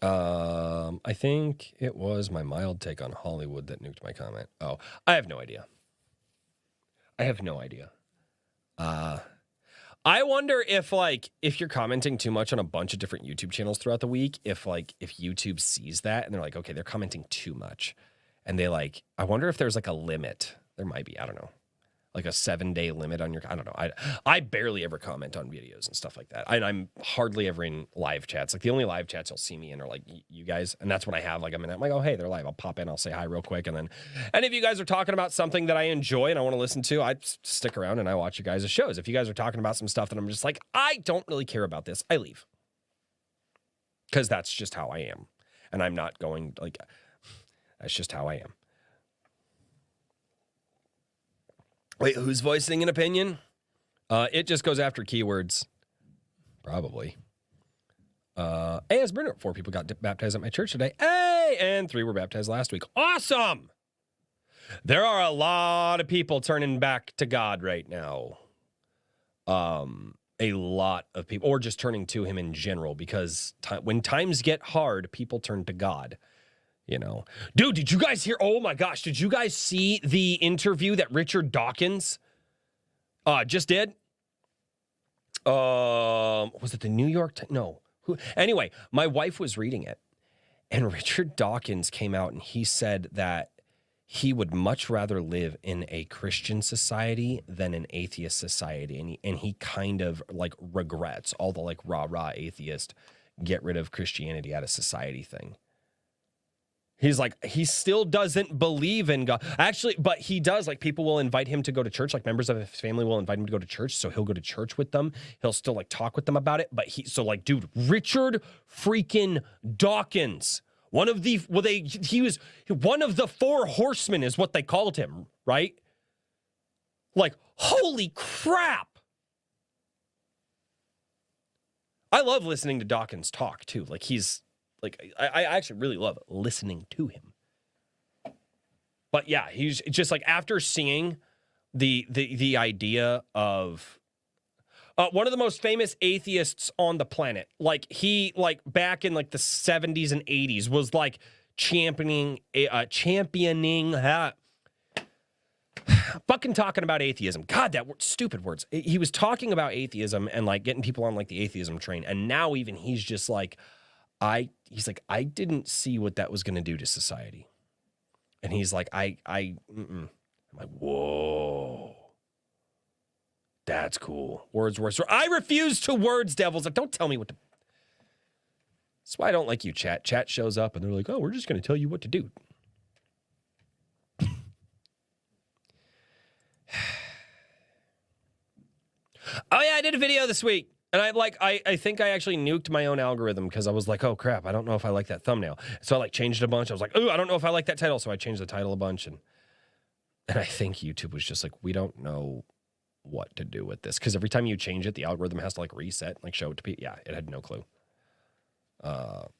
I think it was my mild take on Hollywood that nuked my comment. Oh, I have no idea. I wonder if you're commenting too much on a bunch of different YouTube channels throughout the week, if YouTube sees that and they're like, okay, they're commenting too much. And I wonder if there's like a limit. There might be, I don't know. Like a 7-day limit on your, I don't know. I barely ever comment on videos and stuff like that. I'm hardly ever in live chats. Like, the only live chats you'll see me in are like you guys. And that's when I have like a minute. I'm like, oh, hey, they're live. I'll pop in. I'll say hi real quick. And then any of you guys are talking about something that I enjoy and I want to listen to, I stick around and I watch you guys' shows. If you guys are talking about some stuff that I'm just like, I don't really care about this, I leave. Because that's just how I am. And I'm not going, like, that's just how I am. Wait, who's voicing an opinion? It just goes after keywords. Probably. Hey, as Bruno, 4 people got baptized at my church today. Hey, and 3 were baptized last week. Awesome. There are a lot of people turning back to God right now. A lot of people, or just turning to him in general, because when times get hard, people turn to God. You know, dude, did you guys hear? Oh my gosh, did you guys see the interview that Richard Dawkins just did? Was it the New York Times? No. Anyway, my wife was reading it, and Richard Dawkins came out and he said that he would much rather live in a Christian society than an atheist society. And he kind of like regrets all the like rah-rah atheist, get rid of Christianity out of society thing. He's like, he still doesn't believe in God. Actually, but he does. Like, people will invite him to go to church. Like, members of his family will invite him to go to church. So he'll go to church with them. He'll still, like, talk with them about it. But dude, Richard freaking Dawkins, he was one of the 4 horsemen is what they called him, right? Like, holy crap. I love listening to Dawkins talk, too. Like, I actually really love listening to him. But yeah, he's just like, after seeing the idea of one of the most famous atheists on the planet, like he like back in like the 70s and 80s was like championing fucking talking about atheism. God, stupid words. He was talking about atheism and like getting people on like the atheism train. And now even he's just like, I didn't see what that was going to do to society. And he's like, I'm like, whoa, that's cool. Words. I refuse to words, devils. Like, don't tell me what to. That's why I don't like you, chat. Chat shows up and they're like, oh, we're just going to tell you what to do. Oh yeah, I did a video this week. And I think I actually nuked my own algorithm because I was like, oh crap, I don't know if I like that thumbnail. So I like changed it a bunch. I was like, oh, I don't know if I like that title. So I changed the title a bunch. And I think YouTube was just like, we don't know what to do with this. Because every time you change it, the algorithm has to like reset, like show it to people. Yeah, it had no clue. Well,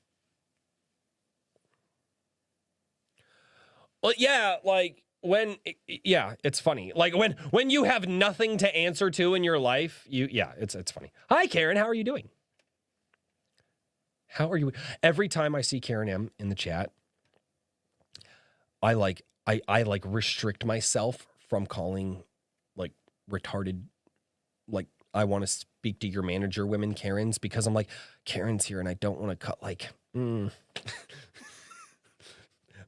yeah, like it's funny. Like when you have nothing to answer to in your life, it's funny. Hi, Karen. How are you doing? How are you? Every time I see Karen M in the chat, I restrict myself from calling like retarded, like I want to speak to your manager women Karens, because I'm like, Karen's here and I don't want to cut like, I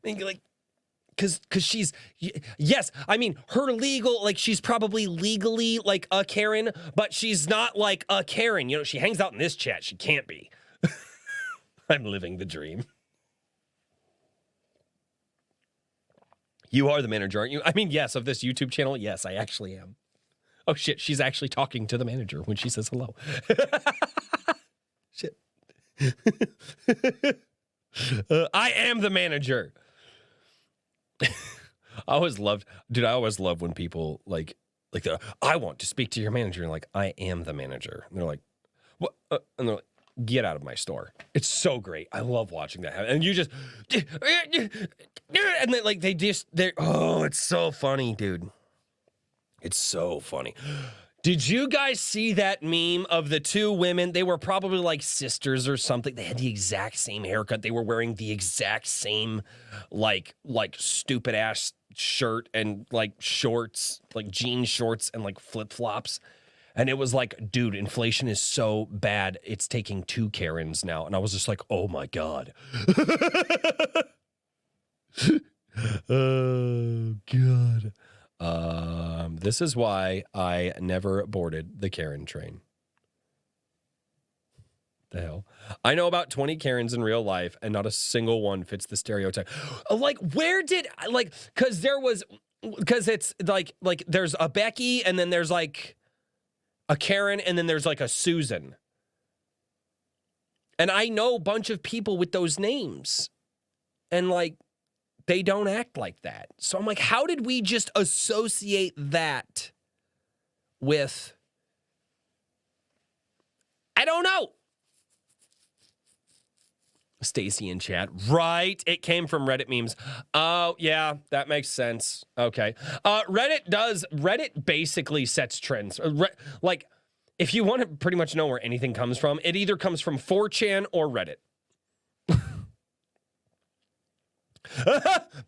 mean, like, Cause she's, yes, I mean, her legal, like she's probably legally like a Karen, but she's not like a Karen. You know, she hangs out in this chat. She can't be. I'm living the dream. You are the manager, aren't you? I mean, yes, of this YouTube channel. Yes, I actually am. Oh shit, she's actually talking to the manager when she says hello. Shit. I am the manager. I always loved when people like I want to speak to your manager, and like, I am the manager. And they're like, what? And they're like, get out of my store. It's so great. I love watching that. And you just, and then like it's so funny, dude. It's so funny. Did you guys see that meme of the 2 women? They were probably like sisters or something. They had the exact same haircut. They were wearing the exact same like stupid ass shirt and like shorts, like jean shorts and like flip-flops. And it was like, dude, inflation is so bad. It's taking 2 Karens now. And I was just like, oh my God. Oh God. This is why I never boarded the Karen train. The hell? I know about 20 Karens in real life, and not a single one fits the stereotype. Like, because it's like there's a Becky, and then there's like a Karen, and then there's like a Susan. And I know a bunch of people with those names, and like, they don't act like that. So I'm like, how did we just associate that with, I don't know. Stacy in chat. Right. It came from Reddit memes. Oh, yeah, that makes sense. Okay. Reddit basically sets trends. Like, if you want to pretty much know where anything comes from, it either comes from 4chan or Reddit.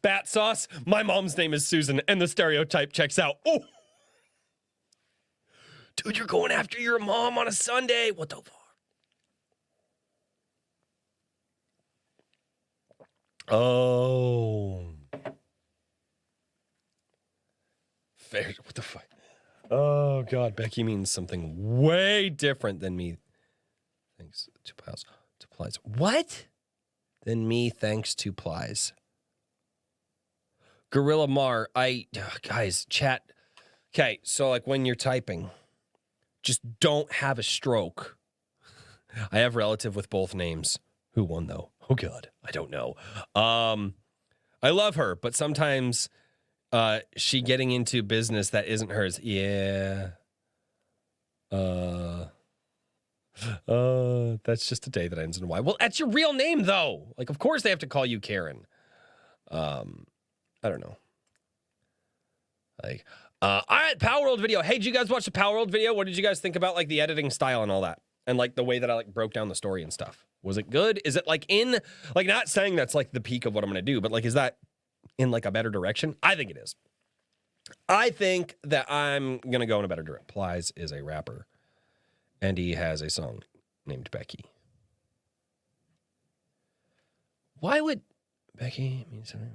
Bat sauce. My mom's name is Susan, and the stereotype checks out. Oh, dude, you're going after your mom on a Sunday. What the fuck? Oh. Fair. What the fuck? Oh, God. Becky means something way different than me. Thanks to Plies. What? Than me, thanks to Plies. Gorilla Mar, guys, chat. Okay, so like when you're typing, just don't have a stroke. I have relative with both names. Who won though? Oh God, I don't know. I love her, but sometimes she getting into business that isn't hers. Yeah. That's just a day that ends in Y. Well, that's your real name though. Like, of course they have to call you Karen. I don't know. Like, all right, Palworld video. Hey, did you guys watch the Palworld video? What did you guys think about like the editing style and all that? And like the way that I like broke down the story and stuff. Was it good? Is it like in, like not saying that's like the peak of what I'm going to do, but like, is that in like a better direction? I think it is. I think that I'm going to go in a better direction. Plies is a rapper and he has a song named Becky. Why would Becky mean something?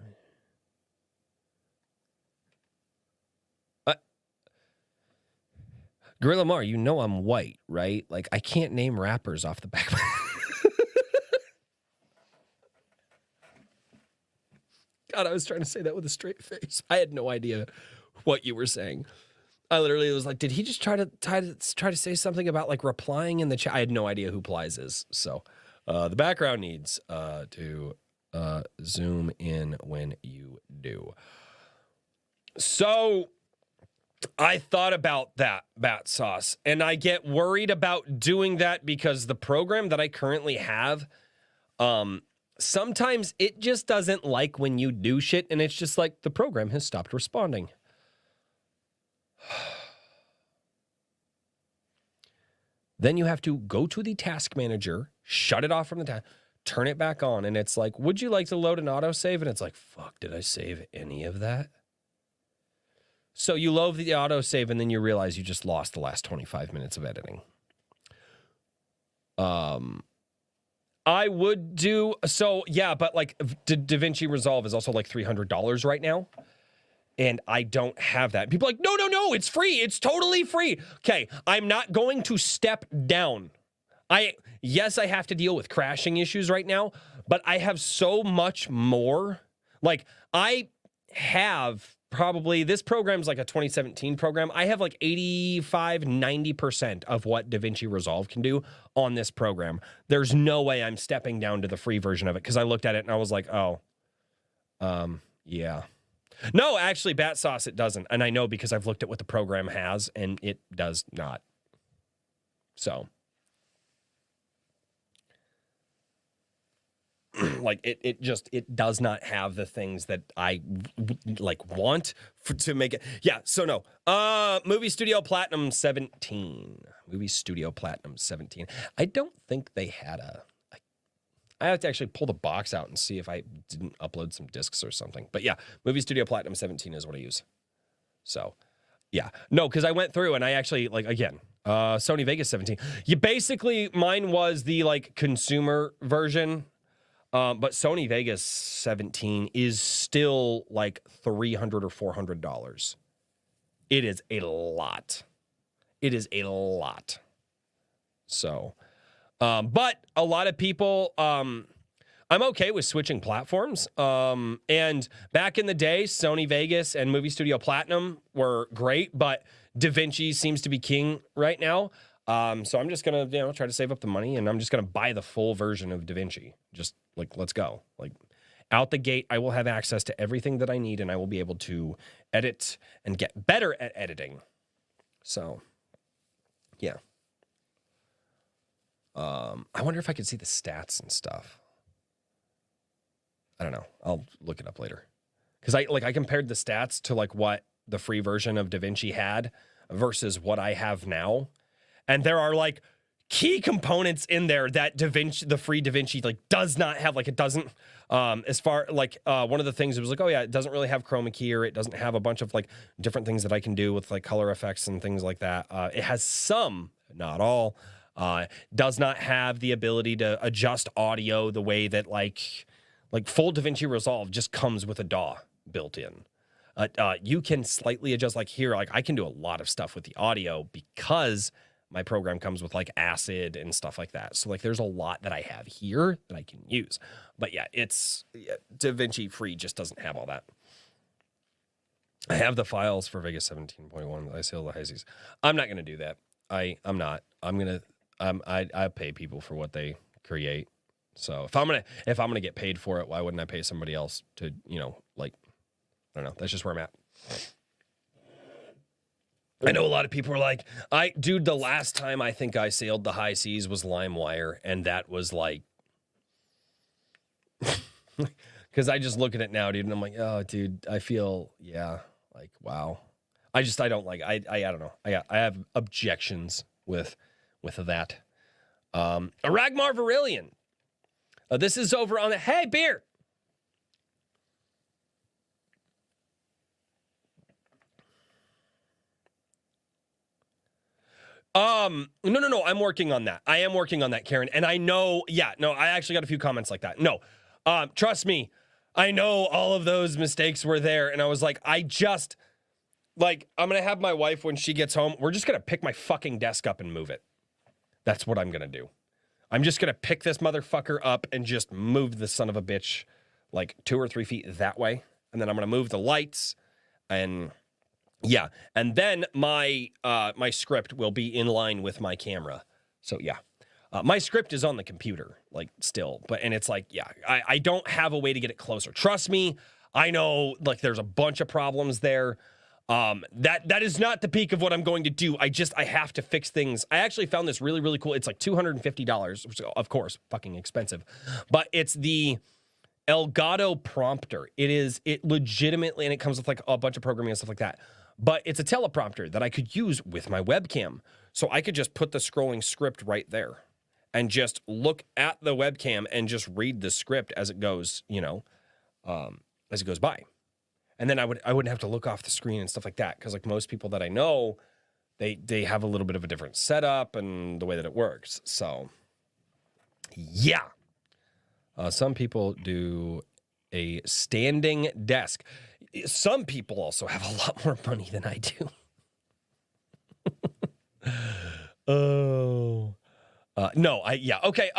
Gorilla Mar, you know I'm white, right? Like, I can't name rappers off the back. God, I was trying to say that with a straight face. I had no idea what you were saying. I literally was like, did he just try to say something about like replying in the chat? I had no idea who Plies is. So the background needs to zoom in when you do. So I thought about that, Bat Sauce, and I get worried about doing that because the program that I currently have, sometimes it just doesn't like when you do shit, and it's just like the program has stopped responding. Then you have to go to the task manager, shut it off from the task, turn it back on, and it's like, would you like to load an autosave? And it's like, fuck, did I save any of that? So you load the autosave, and then you realize you just lost the last 25 minutes of editing. I would do, so yeah, but like DaVinci Resolve is also like $300 right now. And I don't have that. People are like, no, it's free. It's totally free. Okay, I'm not going to step down. Yes, I have to deal with crashing issues right now, but I have so much more. Like, I have probably, this program's like a 2017 program. I have like 85, 90% of what DaVinci Resolve can do on this program. There's no way I'm stepping down to the free version of it because I looked at it and I was like, oh, yeah. No, actually, Bat Sauce, it doesn't. And I know because I've looked at what the program has, and it does not. So, like, it does not have the things that I, like, want to make it. Yeah, so no. Movie Studio Platinum 17. Movie Studio Platinum 17. I don't think they had a... I have to actually pull the box out and see if I didn't upload some discs or something. But yeah, Movie Studio Platinum 17 is what I use. So, yeah. No, because I went through and I actually, like, again, Sony Vegas 17. You basically, mine was the, like, consumer version. But Sony Vegas 17 is still, like, $300 or $400. It is a lot. It is a lot. So... but a lot of people, I'm okay with switching platforms. And back in the day, Sony Vegas and Movie Studio Platinum were great, but DaVinci seems to be king right now. So I'm just going to, try to save up the money, and I'm just going to buy the full version of DaVinci. Just like, let's go. Like, out the gate, I will have access to everything that I need, and I will be able to edit and get better at editing. So, yeah. I wonder if I could see the stats and stuff. I don't know. I'll look it up later. Because I compared the stats to like what the free version of DaVinci had versus what I have now. And there are like key components in there that DaVinci, the free DaVinci, like does not have. Like it doesn't, as far like one of the things it was like, oh yeah, it doesn't really have chroma key, or it doesn't have a bunch of like different things that I can do with like color effects and things like that. It has some, not all. Does not have the ability to adjust audio the way that like full DaVinci Resolve just comes with a DAW built in. You can slightly adjust, like here, like I can do a lot of stuff with the audio because my program comes with like Acid and stuff like that. So like there's a lot that I have here that I can use. But yeah, DaVinci Free just doesn't have all that. I have the files for Vegas 17.1. I see all the HYSEs. I'm not going to do that. I'm not. I pay people for what they create. So if I'm gonna get paid for it, why wouldn't I pay somebody else to, like, I don't know. That's just where I'm at. I know a lot of people are like, dude, the last time I think I sailed the high seas was LimeWire, and that was like, because I just look at it now, dude, and I'm like, oh, dude, I feel, yeah, like, wow. I don't like, I don't know. I have objections with that. Ragmar Virillion. This is over on the, hey, beer. No. I'm working on that. I am working on that, Karen. And I know, I actually got a few comments like that. No, trust me. I know all of those mistakes were there. And I was like, I'm going to have my wife when she gets home. We're just going to pick my fucking desk up and move it. That's what I'm going to do. I'm just going to pick this motherfucker up and just move the son of a bitch like 2 or 3 feet that way. And then I'm going to move the lights and yeah. And then my script will be in line with my camera. So yeah, my script is on the computer, like still, and it's like, yeah, I don't have a way to get it closer. Trust me. I know like there's a bunch of problems there. That is not the peak of what I'm going to do. I have to fix things. I actually found this really, really cool. It's like $250, which of course, fucking expensive, but it's the Elgato prompter. It legitimately, and it comes with like a bunch of programming and stuff like that, but it's a teleprompter that I could use with my webcam. So I could just put the scrolling script right there and just look at the webcam and just read the script as it goes, as it goes by. And then I wouldn't have to look off the screen and stuff like that. Because like most people that I know, they have a little bit of a different setup and the way that it works. So, yeah. Some people do a standing desk. Some people also have a lot more money than I do. Oh. Okay.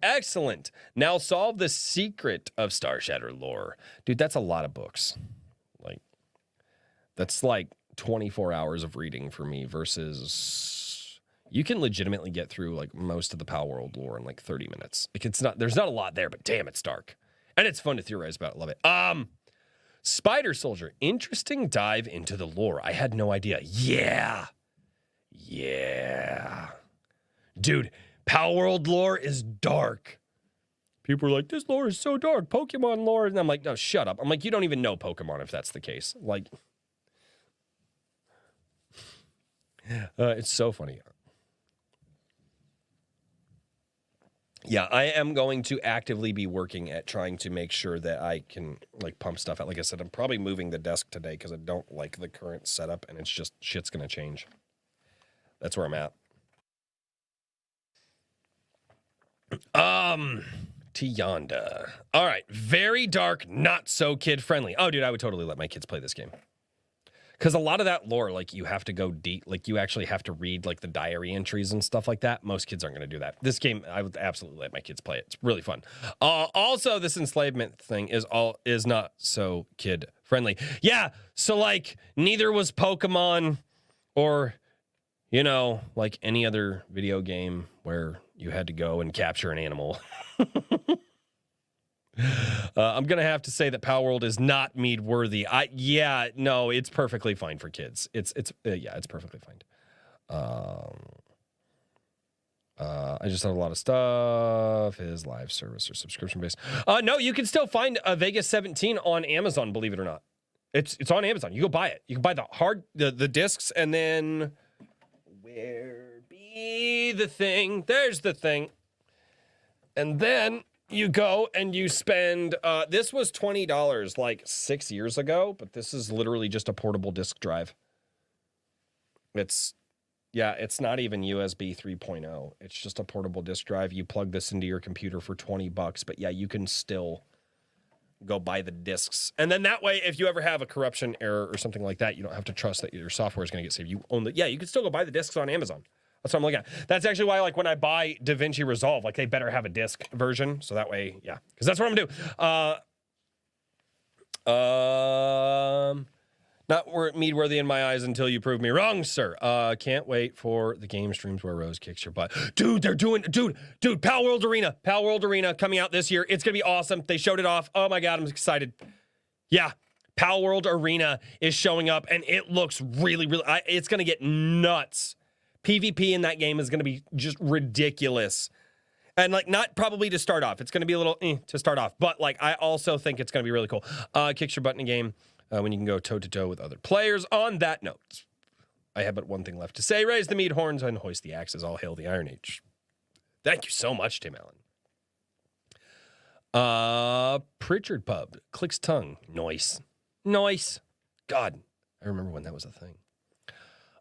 Excellent. Now solve the secret of Star Shatter lore. Dude, that's a lot of books. That's like 24 hours of reading for me versus you can legitimately get through like most of the Palworld lore in like 30 minutes. Like there's not a lot there, but damn, it's dark. And it's fun to theorize about. Love it. Spider Soldier, interesting dive into the lore. I had no idea. Yeah. Dude, Palworld lore is dark. People are like, this lore is so dark. Pokemon lore. And I'm like, no, shut up. I'm like, you don't even know Pokemon if that's the case. Like, it's so funny. Yeah, I am going to actively be working at trying to make sure that I can like pump stuff out. Like I said, I'm probably moving the desk today because I don't like the current setup and it's just shit's going to change. That's where I'm at. Tianda. All right. Very dark, not so kid friendly. Oh, dude, I would totally let my kids play this game. Because a lot of that lore, like, you have to go deep. Like, you actually have to read, like, the diary entries and stuff like that. Most kids aren't going to do that. This game, I would absolutely let my kids play it. It's really fun. Also, this enslavement thing is not so kid-friendly. Yeah, so, like, neither was Pokemon or, like, any other video game where you had to go and capture an animal. I'm going to have to say that Palworld is not mead worthy. No, it's perfectly fine for kids. It's perfectly fine. I just have a lot of stuff. Is live service or subscription based? No, you can still find Vegas 17 on Amazon, believe it or not. It's on Amazon. You go buy it. You can buy the discs, and then where be the thing? There's the thing. And then you go and you spend, this was $20 like 6 years ago, but this is literally just a portable disk drive. It's not even USB 3.0. It's just a portable disk drive. You plug this into your computer for $20, but yeah, you can still go buy the discs. And then that way, if you ever have a corruption error or something like that, you don't have to trust that your software is going to get saved. You can still go buy the discs on Amazon. That's what I'm looking at. That's actually why, like, when I buy DaVinci Resolve, like, they better have a disc version. So that way, yeah. Because that's what I'm going to do. Not mead-worthy in my eyes until you prove me wrong, sir. Can't wait for the game streams where Rose kicks your butt. Dude, Palworld Arena coming out this year. It's going to be awesome. They showed it off. Oh, my God, I'm excited. Yeah, Palworld Arena is showing up, and it looks really, it's going to get nuts. PvP in that game is going to be just ridiculous. And, like, not probably to start off. It's going to be a little to start off. But, like, I also think it's going to be really cool. Kicks your butt in a game when you can go toe-to-toe with other players. On that note, I have but one thing left to say. Raise the mead horns and hoist the axes. All hail the Iron Age. Thank you so much, Tim Allen. Pritchard Pub. Clicks tongue. Nice. God, I remember when that was a thing.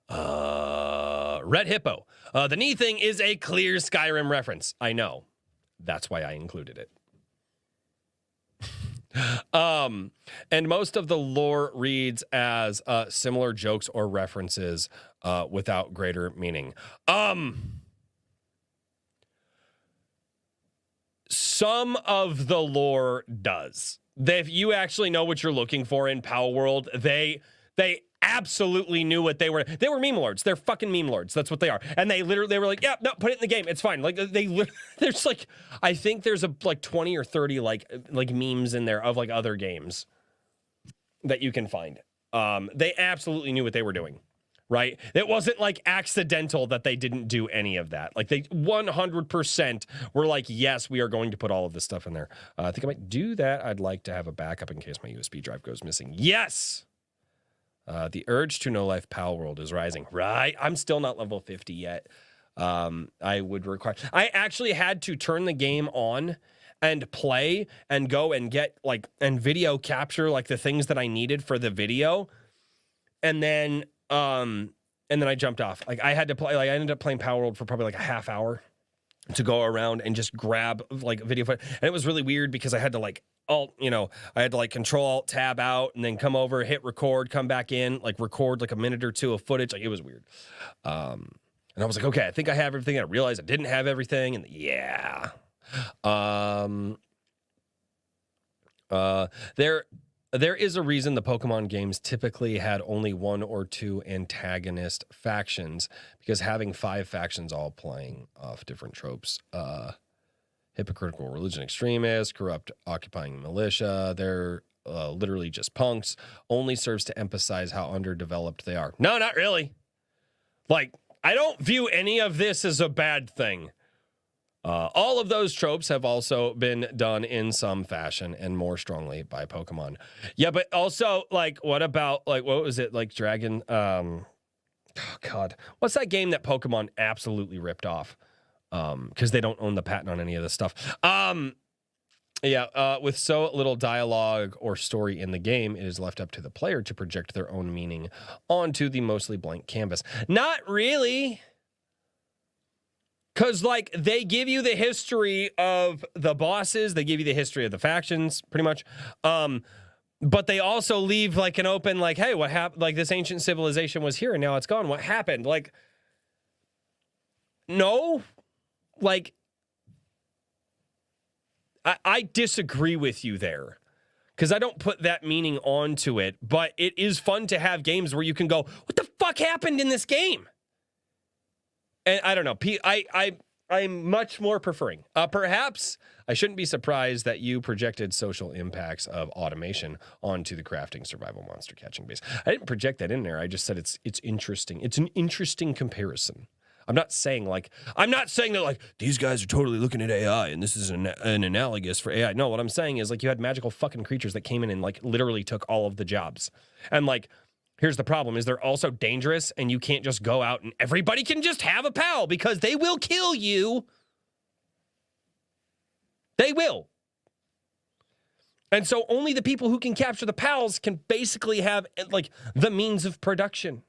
Red Hippo. The knee thing is a clear Skyrim reference. I know. That's why I included it. And most of the lore reads as similar jokes or references without greater meaning. Some of the lore does. If you actually know what you're looking for in Palworld, they absolutely knew what they were. They were meme lords. They're fucking meme lords. That's what they are. And they were like, yeah, no, put it in the game. It's fine. Like there's like, I think there's like 20 or 30 like memes in there of like other games that you can find. They absolutely knew what they were doing, right? It wasn't like accidental that they didn't do any of that. Like they 100% were like, yes, we are going to put all of this stuff in there. I think I might do that. I'd like to have a backup in case my USB drive goes missing. Yes. The urge to know life Palworld is rising. Right. I'm still not level 50 yet. I would require, I actually had to turn the game on and play and go and get like, and video capture like the things that I needed for the video. And then I jumped off. Like I had to play, like I ended up playing Palworld for probably like a half hour to go around and just grab like video footage. And it was really weird because I had to like, I had to like control alt tab out and then come over, hit record, come back in, like record like a minute or two of footage. Like it was weird. And I was like, okay, I think I have everything. I realized I didn't have everything. And yeah. There is a reason the Pokemon games typically had only one or two antagonist factions, because having 5 factions all playing off different tropes, hypocritical religion extremists, corrupt occupying militia, they're literally just punks, only serves to emphasize how underdeveloped they are. No, not really. Like, I don't view any of this as a bad thing. All of those tropes have also been done in some fashion and more strongly by Pokemon. Yeah, but also, like, what about, like, what was it, like, Dragon, oh, God. What's that game that Pokemon absolutely ripped off? Because they don't own the patent on any of this stuff. With so little dialogue or story in the game, it is left up to the player to project their own meaning onto the mostly blank canvas. Not really. Because, like, they give you the history of the bosses. They give you the history of the factions, pretty much. But they also leave, like, an open, like, hey, what happened? Like, this ancient civilization was here, and now it's gone. What happened? Like, no. Like, I disagree with you there. Because I don't put that meaning onto it. But it is fun to have games where you can go, what the fuck happened in this game? And I don't know. I'm much more preferring. Perhaps I shouldn't be surprised that you projected social impacts of automation onto the crafting, survival, monster catching base. I didn't project that in there. I just said it's interesting. It's an interesting comparison. I'm not saying that like these guys are totally looking at AI and this is an analogous for AI. No, what I'm saying is like you had magical fucking creatures that came in and like literally took all of the jobs. And like, here's the problem is they're also dangerous and you can't just go out and everybody can just have a pal because they will kill you. They will. And so only the people who can capture the pals can basically have like the means of production.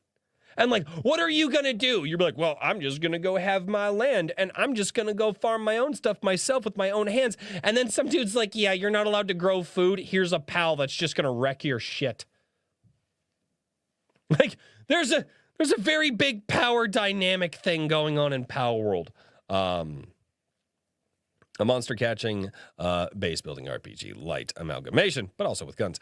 And like, what are you going to do? You're like, well, I'm just going to go have my land and I'm just going to go farm my own stuff myself with my own hands. And then some dude's like, yeah, you're not allowed to grow food. Here's a pal that's just going to wreck your shit. Like, there's a very big power dynamic thing going on in Palworld. A monster catching, base building RPG, light amalgamation, but also with guns.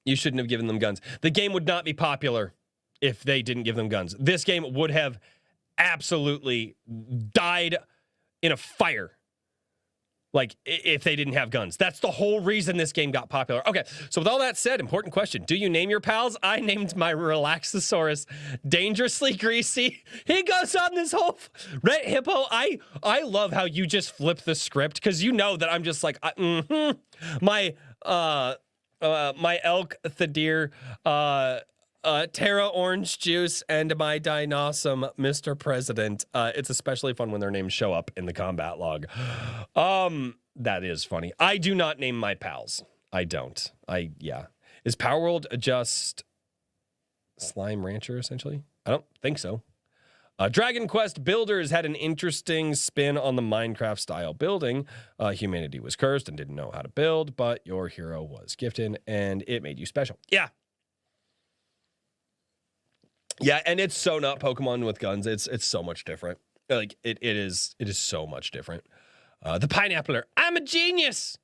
You shouldn't have given them guns. The game would not be popular if they didn't give them guns. This game would have absolutely died in a fire. Like, if they didn't have guns. That's the whole reason this game got popular. Okay, so with all that said, important question. Do you name your pals? I named my Relaxosaurus Dangerously Greasy. He goes on this whole... Red Hippo, I love how you just flip the script, because you know that I'm just like, my elk, the deer, Terra Orange Juice, and my Dinosaur, Mr. President. It's especially fun when their names show up in the combat log. That is funny. I do not name my pals. I don't. Yeah. Is Palworld just Slime Rancher, essentially? I don't think so. Dragon Quest Builders had an interesting spin on the Minecraft style building. Humanity was cursed and didn't know how to build, but your hero was gifted and it made you special. Yeah. Yeah, and it's so not Pokemon with guns. It's so much different. Like it is so much different. The Pineappler, I'm a genius.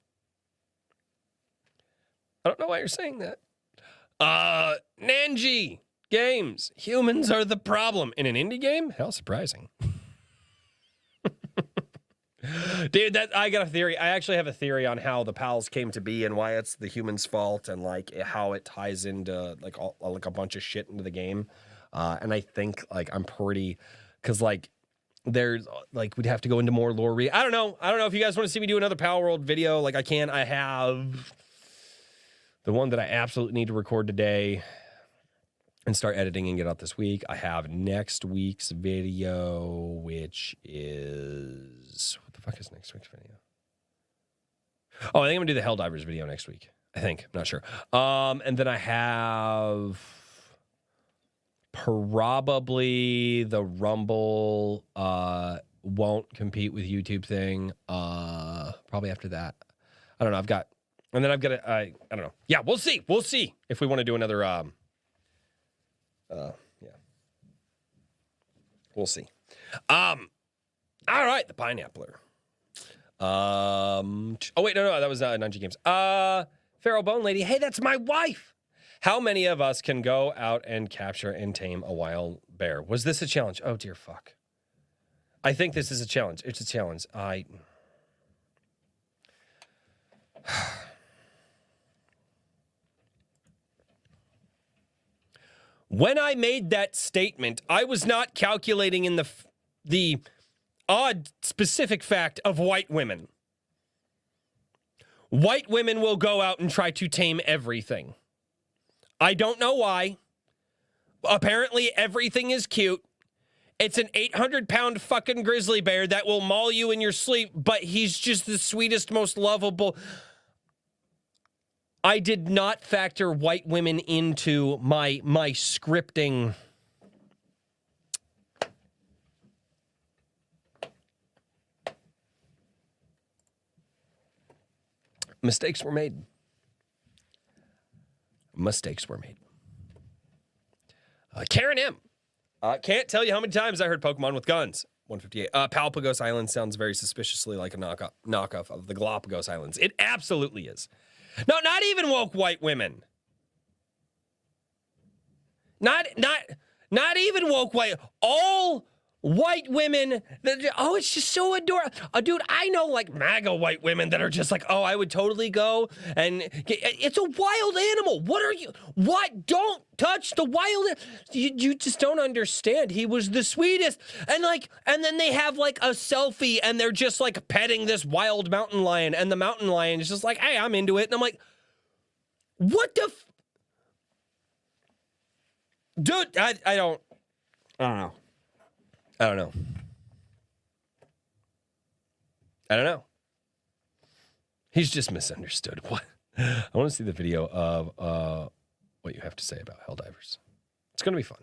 I don't know why you're saying that. Nanji Games, humans are the problem. In an indie game? How surprising. Dude, I got a theory. I actually have a theory on how the pals came to be and why it's the humans' fault and like how it ties into like a bunch of shit into the game. And I think like I'm pretty, because like there's like we'd have to go into more lore. I don't know if you guys want to see me do another Palworld video. Like I have the one that I absolutely need to record today and start editing and get out this week. I have next week's video, which is... What the fuck is next week's video? Oh, I think I'm going to do the Helldivers video next week. I think. I'm not sure. And then I have probably the Rumble won't compete with YouTube thing. Probably after that. I don't know. I've got... I don't know. Yeah, we'll see. We'll see if we want to do another... yeah. We'll see. All right, the Pineappler. Oh wait, no, that was Nunji Games. Pharaoh Bone Lady, hey, that's my wife. How many of us can go out and capture and tame a wild bear? Was this a challenge? Oh dear fuck. I think this is a challenge. It's a challenge. When I made that statement, I was not calculating in the odd specific fact of white women. White women will go out and try to tame everything. I don't know why. Apparently, everything is cute. It's an 800-pound fucking grizzly bear that will maul you in your sleep, but he's just the sweetest, most lovable... I did not factor white women into my scripting. Mistakes were made. Karen M. Can't tell you how many times I heard Pokemon with guns. 158. Palpagos Island sounds very suspiciously like a knockoff of the Galapagos Islands. It absolutely is. No, not even woke white women. Not even woke white. All white women that, oh, it's just so adorable. Dude, I know like MAGA white women that are just like, oh, I would totally go. And it's a wild animal. What? Don't touch the wild. You just don't understand. He was the sweetest. And then they have like a selfie and they're just like petting this wild mountain lion. And the mountain lion is just like, hey, I'm into it. And I'm like, what the dude, I don't know. I don't know. He's just misunderstood. What? I want to see the video of what you have to say about Helldivers. It's going to be fun.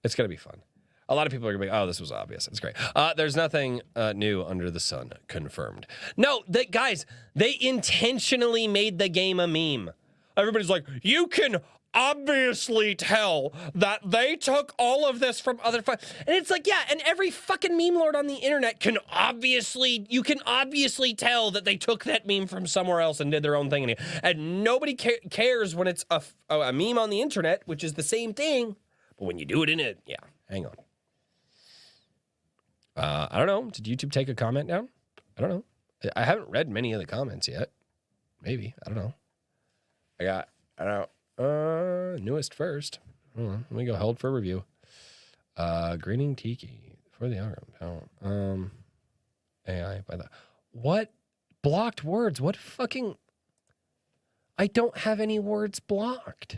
It's going to be fun. A lot of people are going to be, oh, this was obvious. It's great. There's nothing new under the sun confirmed. No, guys, they intentionally made the game a meme. Everybody's like, you can obviously tell that they took all of this from other and it's like, yeah, and every fucking meme lord on the internet you can obviously tell that they took that meme from somewhere else and did their own thing, and nobody cares when it's a meme on the internet, which is the same thing, but when you do it in it, yeah, hang on. I don't know, did YouTube take a comment down? I don't know. I haven't read many of the comments yet. Maybe, I don't know. I don't know. Newest first. Hold on. Let me go held for review. Greening Tiki for the algorithm. AI by the what blocked words? What fucking? I don't have any words blocked.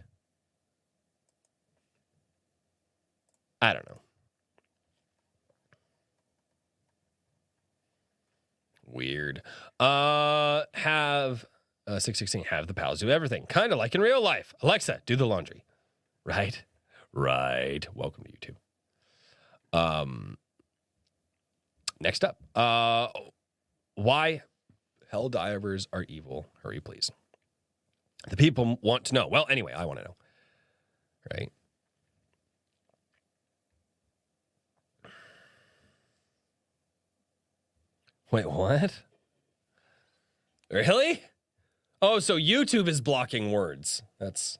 I don't know. Weird. Have 616 have the pals do everything, kind of like in real life. Alexa, do the laundry. Right. Welcome to YouTube. Next up, why Helldivers are evil. Hurry, please. The people want to know. Well, anyway, I want to know. Right. Wait, what? Really? Oh, so YouTube is blocking words. That's...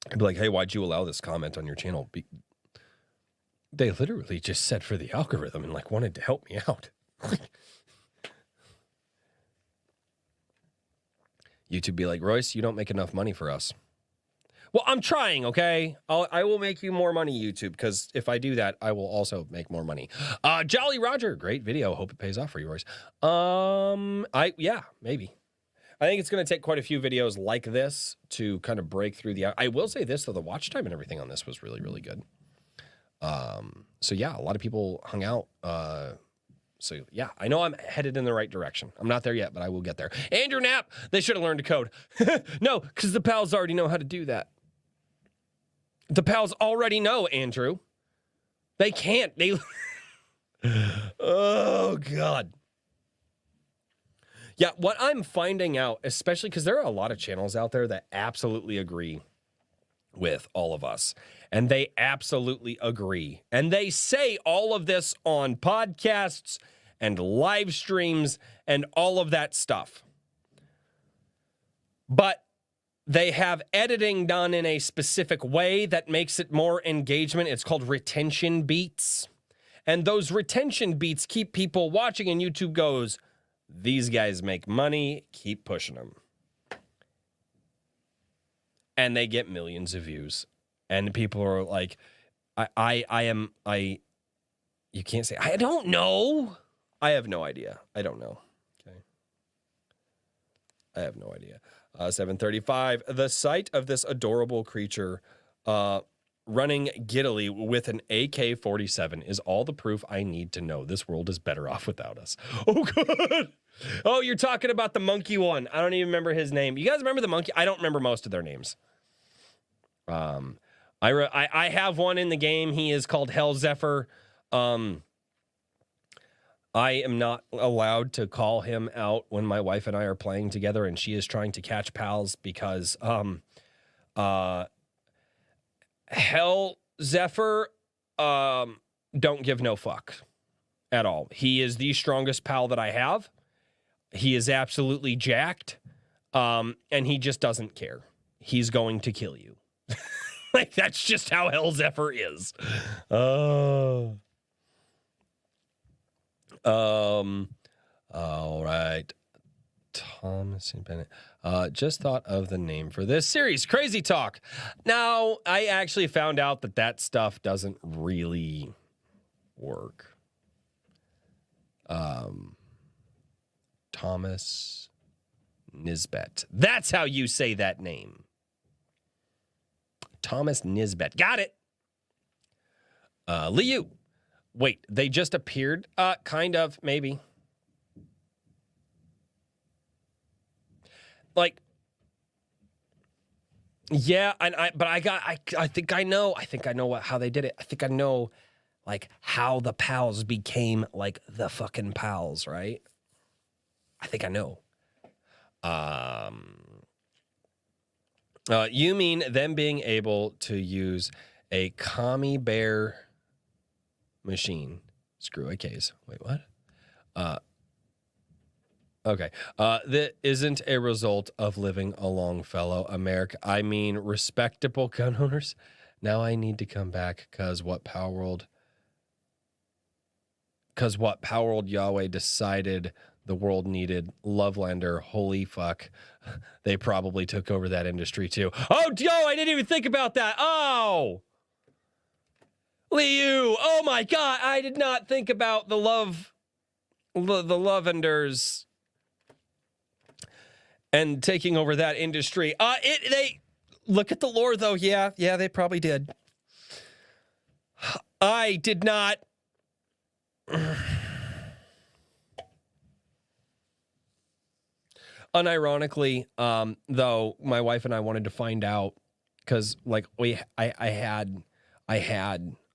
I'd be like, hey, why'd you allow this comment on your channel? They literally just said for the algorithm and like wanted to help me out. YouTube be like, Royce, you don't make enough money for us. Well, I'm trying, okay? I will make you more money, YouTube, because if I do that, I will also make more money. Jolly Roger, great video. Hope it pays off for you, Royce. Yeah, maybe. I think it's going to take quite a few videos like this to kind of break through the... I will say this, though, the watch time and everything on this was really, really good. So, yeah, a lot of people hung out. So, yeah, I know I'm headed in the right direction. I'm not there yet, but I will get there. Andrew Knapp, they should have learned to code. No, because the pals already know how to do that. The pals already know, Andrew. They can't. They... Oh, God. Yeah, what I'm finding out, especially because there are a lot of channels out there that absolutely agree with all of us. And they absolutely agree. And they say all of this on podcasts and live streams and all of that stuff. But they have editing done in a specific way that makes it more engagement. It's called retention beats. And those retention beats keep people watching, and YouTube goes, these guys make money, keep pushing them. And they get millions of views. And people are like, you can't say, I don't know. I have no idea. I don't know. Okay. I have no idea. 735, the sight of this adorable creature running giddily with an AK-47 is all the proof I need to know this world is better off without us. Oh, God. Oh, you're talking about the monkey one. I don't even remember his name. You guys remember the monkey? I don't remember most of their names. I have one in the game. He is called Hell Zephyr. I am not allowed to call him out when my wife and I are playing together and she is trying to catch pals because Hell Zephyr don't give no fuck at all. He is the strongest pal that I have. He is absolutely jacked, and he just doesn't care. He's going to kill you. Like, that's just how Hell Zephyr is. Oh. All right. Thomas and Bennett. Just thought of the name for this series, Crazy Talk. Now, I actually found out that stuff doesn't really work. Thomas Nisbet. That's how you say that name. Thomas Nisbet. Got it. Liu. Wait, they just appeared? Kind of, maybe. Like, yeah, I think I know how they did it. I think I know, like, how the pals became, like, the fucking pals, right? I think I know. You mean them being able to use a commie bear machine? Screw a case. Wait, what? Okay. That isn't a result of living along fellow America. I mean, respectable gun owners. Now I need to come back because what Palworld Yahweh decided the world needed. Lovelander, holy fuck. They probably took over that industry too. Oh, Joe, I didn't even think about that. Oh! Liu, oh my God, I did not think about the Lovenders and taking over that industry. They look at the lore though. Yeah, they probably did. I did not. Unironically, though, my wife and I wanted to find out because, like, I had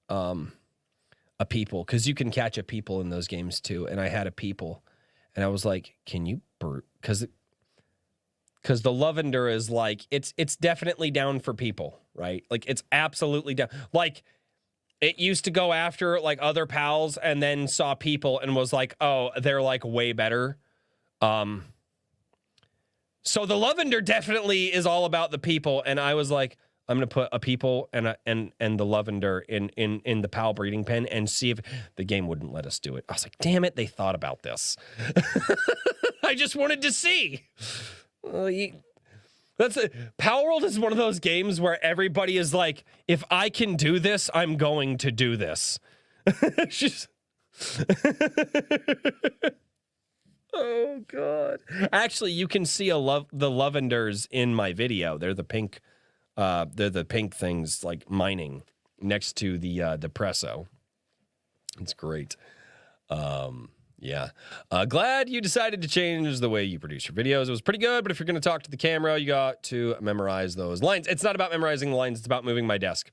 a people, because you can catch a people in those games too, and I had a people, and I was like, "Can you because the Lovender is like it's definitely down for people, right? Like it's absolutely down. Like it used to go after like other pals, and then saw people and was like, oh, they're like way better. So the Lovender definitely is all about the people, and I was like, I'm gonna put a people and the Lovender in the pal breeding pen and see if the game wouldn't let us do it. I was like, damn it, they thought about this. I just wanted to see. That's it. Palworld is one of those games where everybody is like, if I can do this, I'm going to do this. Just oh God. Actually, you can see the Lovenders in my video. They're the pink things like mining next to the Presso. It's great. Yeah. Glad you decided to change the way you produce your videos. It was pretty good, but if you're going to talk to the camera, you got to memorize those lines. It's not about memorizing the lines. It's about moving my desk.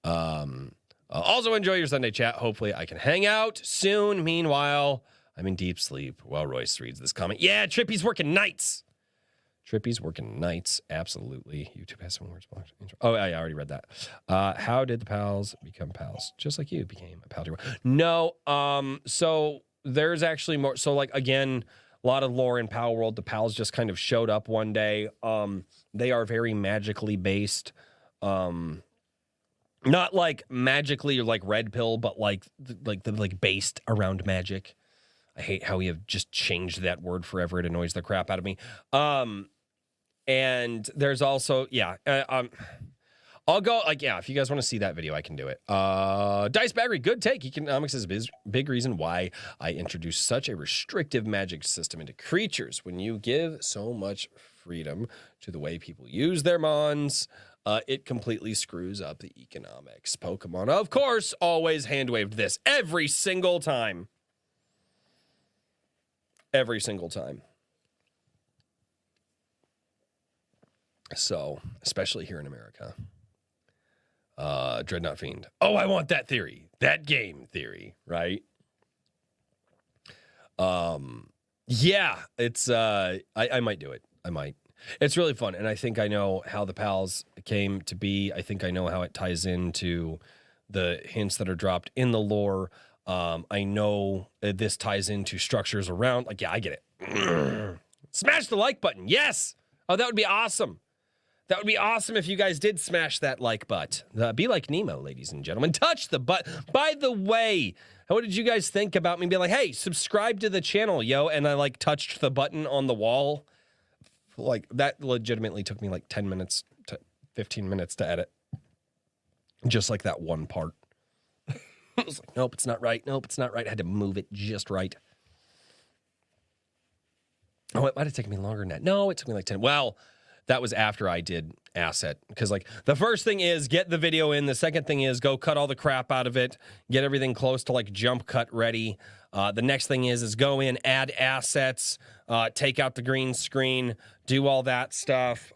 Also enjoy your Sunday chat. Hopefully I can hang out soon. Meanwhile, I'm in deep sleep while Royce reads this comment. Yeah, Trippy's working nights. Trippy's working nights. Absolutely. YouTube has some words. Oh, I already read that. How did the pals become pals? Just like you became a pal. No. So there's actually more. So like, again, a lot of lore in Palworld. The pals just kind of showed up one day. They are very magically based. Not like magically or like red pill, but like based around magic. I hate how we have just changed that word forever. It annoys the crap out of me. And there's also, I'll go, like, yeah, if you guys want to see that video, I can do it. Dice Baggery, good take. Economics is a big reason why I introduced such a restrictive magic system into creatures. When you give so much freedom to the way people use their mons, it completely screws up the economics. Pokemon, of course, always hand-waved this every single time. Every single time. So, especially here in America. Dreadnought Fiend. Oh, I want that theory. That game theory, right? Yeah, it's, I might do it. I might. It's really fun, and I think I know how the pals came to be. I think I know how it ties into the hints that are dropped in the lore. I know this ties into structures around, like, yeah, I get it. Smash the like button. Yes. Oh, that would be awesome. That would be awesome if you guys did smash that like button. Be like Nemo, ladies and gentlemen. Touch the button. By the way, what did you guys think about me being like, hey, subscribe to the channel, yo? And I like touched the button on the wall. Like that legitimately took me like 10 minutes to 15 minutes to edit. Just like that one part. I was like, nope, it's not right. Nope, it's not right. I had to move it just right. Oh, it might have taken me longer than that. No, it took me like 10. Well, that was after I did asset. Because like the first thing is get the video in. The second thing is go cut all the crap out of it. Get everything close to like jump cut ready. The next thing is go in, add assets, take out the green screen, do all that stuff.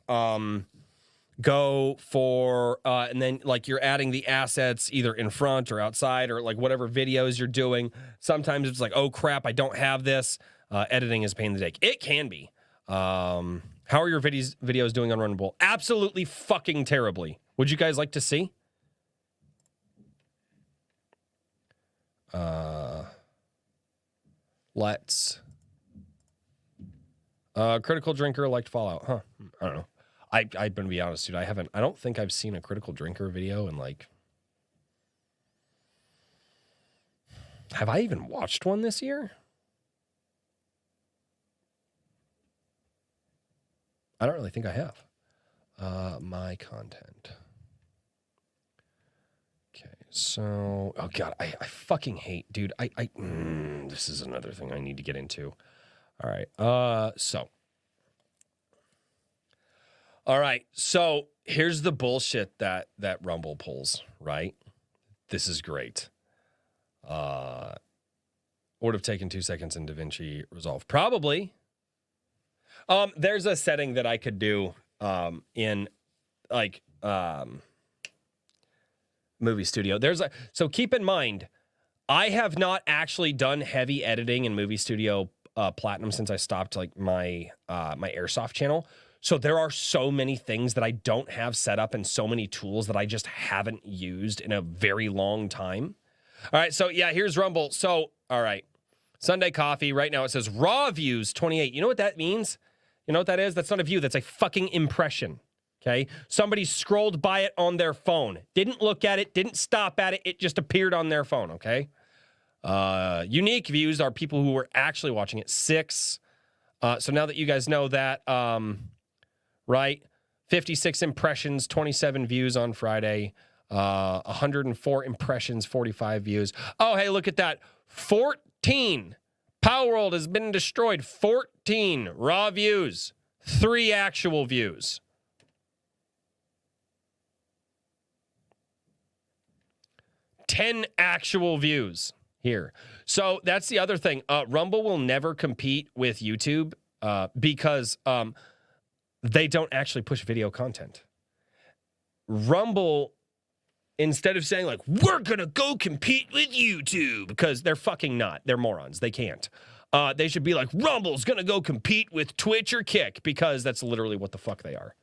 Go for, and then like you're adding the assets either in front or outside or like whatever videos you're doing. Sometimes it's like, oh crap, I don't have this. Editing is a pain in the dick. It can be. How are your videos doing on Runnable? Absolutely fucking terribly. Would you guys like to see? Let's. Critical Drinker liked Fallout. Huh. I don't know. I'm going to be honest, dude. I don't think I've seen a Critical Drinker video in like. Have I even watched one this year? I don't really think I have. My content. Okay, so... Oh, God, I fucking hate... Dude, this is another thing I need to get into. All right, so... All right, so here's the bullshit that Rumble pulls, right? This is great. Would have taken 2 seconds in DaVinci Resolve. Probably. There's a setting that I could do in like Movie Studio. So keep in mind, I have not actually done heavy editing in Movie Studio Platinum since I stopped like my my Airsoft channel. So there are so many things that I don't have set up and so many tools that I just haven't used in a very long time. All right, so yeah, here's Rumble. So, all right, Sunday Coffee. Right now it says raw views 28. You know what that means? You know what that is? That's not a view. That's a fucking impression, okay? Somebody scrolled by it on their phone. Didn't look at it, didn't stop at it. It just appeared on their phone, okay? Unique views are people who were actually watching it. 6. So now that you guys know that, right? 56 impressions, 27 views on Friday. 104 impressions, 45 views. Oh, hey, look at that. 14. Palworld has been destroyed. 14 raw views. 3 actual views. Ten actual views here. So that's the other thing. Rumble will never compete with YouTube because they don't actually push video content. Rumble, instead of saying, like, we're going to go compete with YouTube, because they're fucking not. They're morons. They can't. They should be like, Rumble's going to go compete with Twitch or Kick, because that's literally what the fuck they are.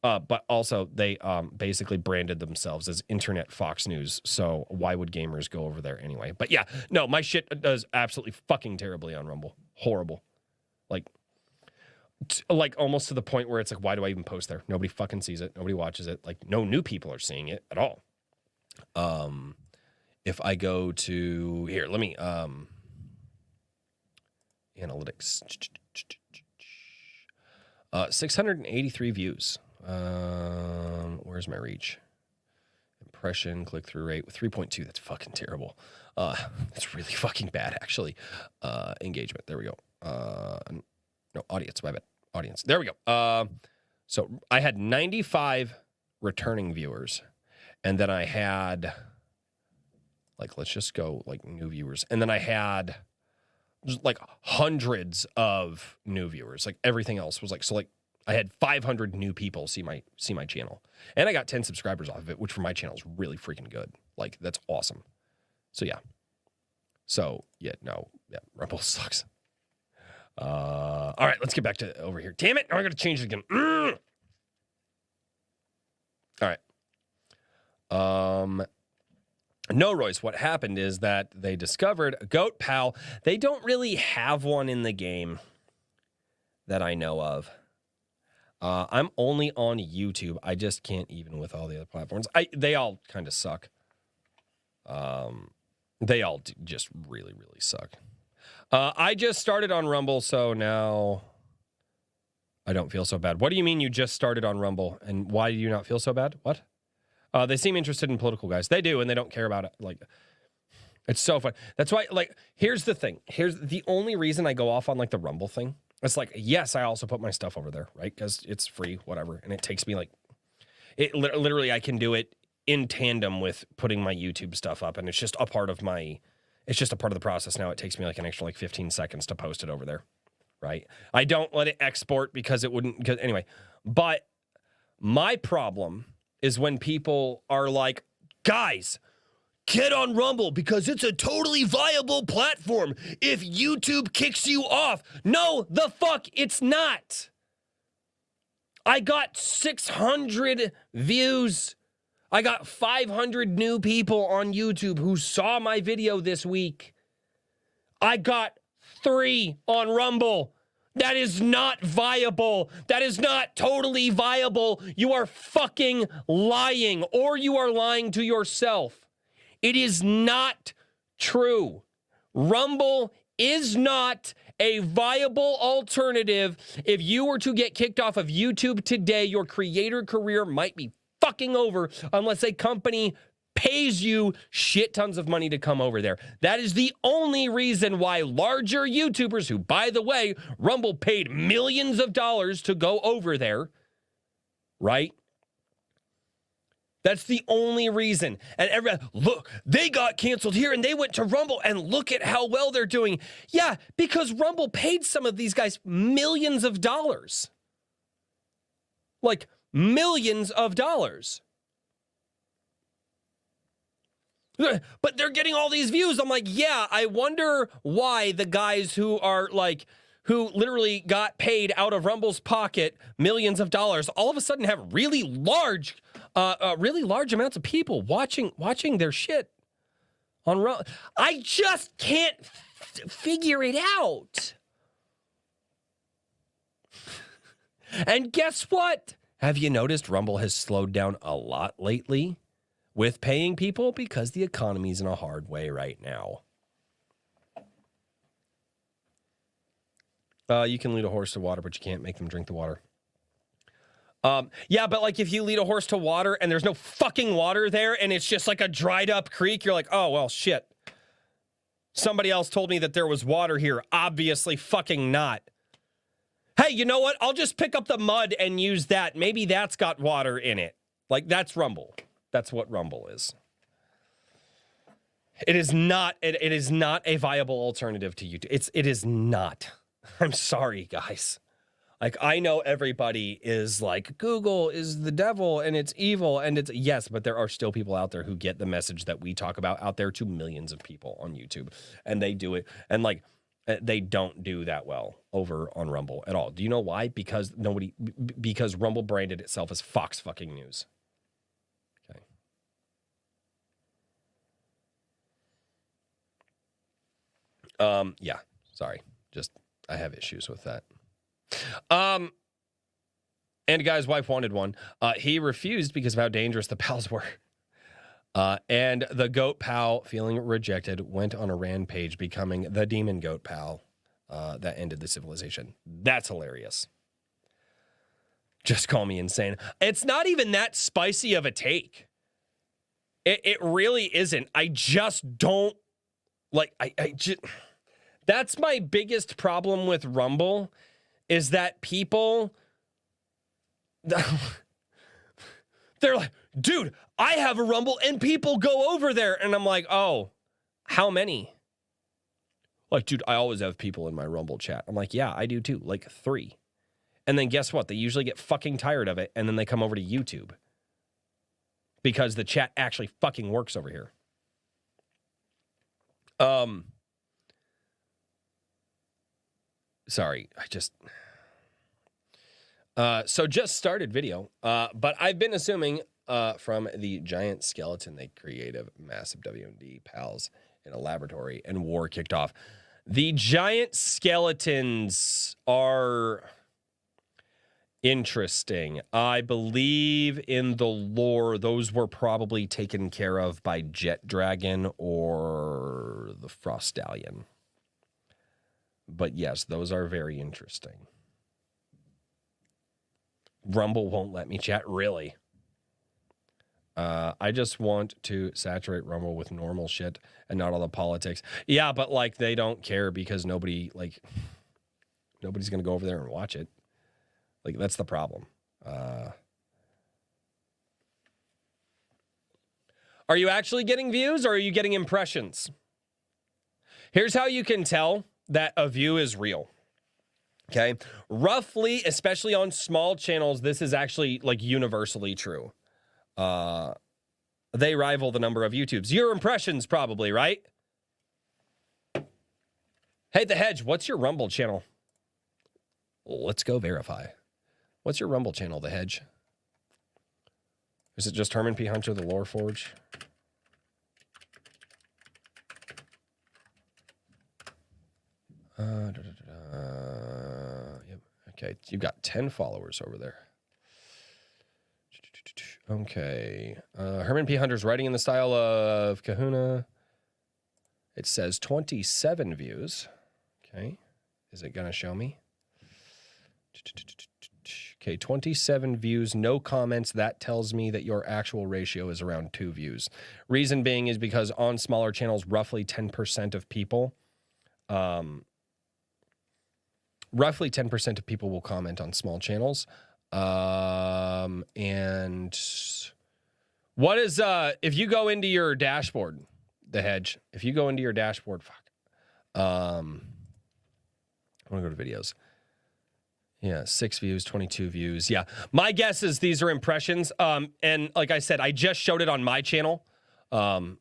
But also, they basically branded themselves as Internet Fox News, so why would gamers go over there anyway? But yeah, no, my shit does absolutely fucking terribly on Rumble. Horrible. Like almost to the point where it's like, why do I even post there? Nobody fucking sees it. Nobody watches it. Like, no new people are seeing it at all. If I go to here, let me analytics. 683 views. Where's my reach? Impression, click-through rate with 3.2. That's fucking terrible. That's really fucking bad, actually. Engagement. There we go. No, audience. My bad. Audience. There we go. So I had 95 returning viewers, and then I had, like, let's just go like new viewers, and then I had like hundreds of new viewers. Like everything else was like, so like I had 500 new people see my channel, and I got 10 subscribers off of it, which for my channel is really freaking good. Like, that's awesome. So yeah. So yeah, no, yeah, Rumble sucks. All right, let's get back to over here. Damn it! Now I got to change it again. All right. No, Royce, what happened is that they discovered a Goat Pal. They don't really have one in the game that I know of. I'm only on YouTube. I just can't even with all the other platforms. They all kind of suck. They all just really, really suck. I just started on Rumble, so now I don't feel so bad. What do you mean you just started on Rumble, and why do you not feel so bad? What? They seem interested in political guys. They do, and they don't care about it. Like, it's so fun. That's why, like, here's the thing. Here's the only reason I go off on, like, the Rumble thing. It's like, yes, I also put my stuff over there, right? Because it's free, whatever. And it takes me, like, literally, I can do it in tandem with putting my YouTube stuff up. And it's just a part of the process now. It takes me, like, an extra, like, 15 seconds to post it over there, right? I don't let it export because it wouldn't, anyway. But my problem is when people are like, guys, get on Rumble because it's a totally viable platform if YouTube kicks you off. No, the fuck, it's not. I got 600 views. I got 500 new people on YouTube who saw my video this week. I got 3 on Rumble. That is not viable. That is not totally viable. You are fucking lying, or you are lying to yourself. It is not true. Rumble is not a viable alternative. If you were to get kicked off of YouTube today, your creator career might be fucking over unless a company pays you shit tons of money to come over there. That is the only reason why larger YouTubers, who, by the way, Rumble paid millions of dollars to go over there, right? That's the only reason. And everybody, look, they got canceled here and they went to Rumble and look at how well they're doing. Yeah, because Rumble paid some of these guys millions of dollars. Like millions of dollars. But they're getting all these views. I'm like, yeah, I wonder why the guys who are like, who literally got paid out of Rumble's pocket millions of dollars, all of a sudden have really large amounts of people watching their shit on Rumble. I just can't figure it out. And guess what? Have you noticed Rumble has slowed down a lot lately with paying people because the economy's in a hard way right now? You can lead a horse to water, but you can't make them drink the water. Yeah, but like if you lead a horse to water and there's no fucking water there and it's just like a dried up creek, you're like, oh, well, shit. Somebody else told me that there was water here. Obviously fucking not. Hey, you know what? I'll just pick up the mud and use that. Maybe that's got water in it. Like, that's Rumble. That's what Rumble is. It is not a viable alternative to YouTube. It is not. I'm sorry, guys. Like, I know everybody is like, Google is the devil and it's evil, and it's, yes, but there are still people out there who get the message that we talk about out there to millions of people on YouTube, and they do it, and like, they don't do that well over on Rumble at all. Do you know why? Because Rumble branded itself as Fox fucking News. Okay. Yeah, sorry. Just, I have issues with that. And a guy's wife wanted one. He refused because of how dangerous the pals were. And the goat pal, feeling rejected, went on a rampage, becoming the demon goat pal that ended the civilization. That's hilarious. Just call me insane. It's not even that spicy of a take. It really isn't. I just don't like. I just. That's my biggest problem with Rumble, is that people, they're like, dude, I have a Rumble and people go over there. And I'm like, oh, how many? Like, dude, I always have people in my Rumble chat. I'm like, yeah, I do too. Like 3. And then guess what? They usually get fucking tired of it. And then they come over to YouTube because the chat actually fucking works over here. Sorry, so just started video, but I've been assuming from the giant skeleton they created, massive WMD pals in a laboratory, and war kicked off. The giant skeletons are Interesting. I believe in the lore, those were probably taken care of by Jet Dragon or the Frost Stallion. But yes, those are very interesting. Rumble won't let me chat, really. I just want to saturate Rumble with normal shit and not all the politics. Yeah, but like they don't care because nobody's gonna go over there and watch it. Like that's the problem. Are you actually getting views or are you getting impressions? Here's how you can tell that a view is real. Okay, roughly, especially on small channels, this is actually like universally true. They rival the number of YouTubes. Your impressions, probably, right? Hey, The Hedge, what's your Rumble channel? Let's go verify. What's your Rumble channel, The Hedge? Is it just Herman P. Hunter, the Lore Forge? Yep. Okay, you've got 10 followers over there. Okay. Herman P. Hunter's writing in the style of Kahuna. It says 27 views. Okay. Is it going to show me? Okay, 27 views, no comments. That tells me that your actual ratio is around 2 views. Reason being is because on smaller channels, roughly 10% of people, will comment on small channels. And what is, if you go into your dashboard, The Hedge, if you go into your dashboard, I want to go to videos. Yeah, 6 views, 22 views. Yeah, my guess is these are impressions. And like I said, I just showed it on my channel. So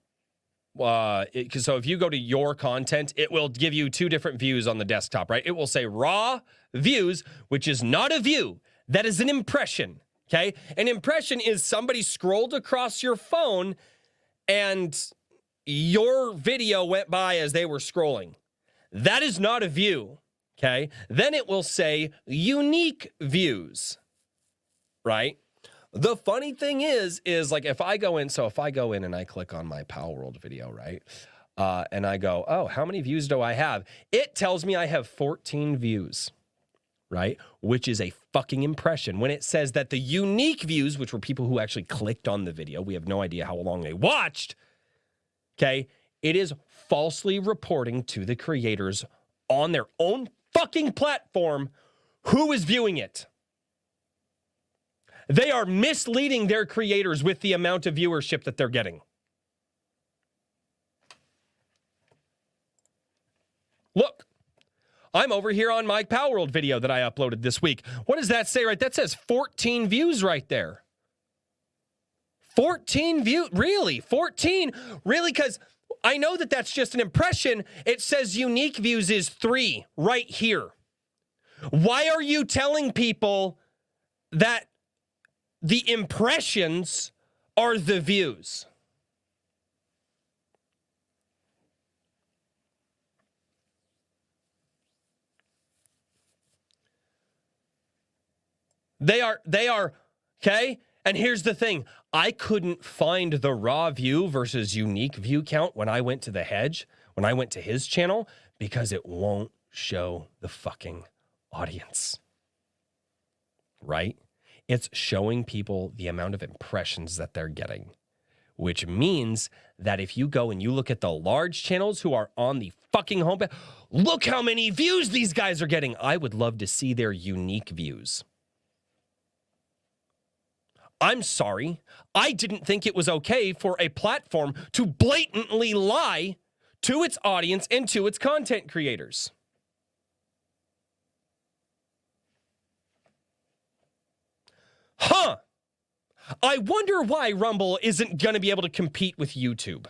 if you go to your content, it will give you 2 different views on the desktop, right? It will say raw views, which is not a view. That is an impression, okay? An impression is somebody scrolled across your phone and your video went by as they were scrolling. That is not a view. Okay, then it will say unique views, right? The funny thing is like if I go in and I click on my Palworld video, right? And I go, oh, how many views do I have? It tells me I have 14 views, right? Which is a fucking impression. When it says that the unique views, which were people who actually clicked on the video, we have no idea how long they watched, okay? It is falsely reporting to the creators on their own fucking platform who is viewing it. They are misleading their creators with the amount of viewership that they're getting. Look, I'm over here on my Palworld video that I uploaded this week. What does that say right? That says 14 views right there. 14 views? Really? 14? Really? Because I know that that's just an impression. It says unique views is 3 right here. Why are you telling people that the impressions are the views? They are, okay? And here's the thing. I couldn't find the raw view versus unique view count when I went to The Hedge, when I went to his channel, because it won't show the fucking audience. Right? It's showing people the amount of impressions that they're getting, which means that if you go and you look at the large channels who are on the fucking homepage, look how many views these guys are getting. I would love to see their unique views. I'm sorry. I didn't think it was okay for a platform to blatantly lie to its audience and to its content creators. Huh. I wonder why Rumble isn't going to be able to compete with YouTube.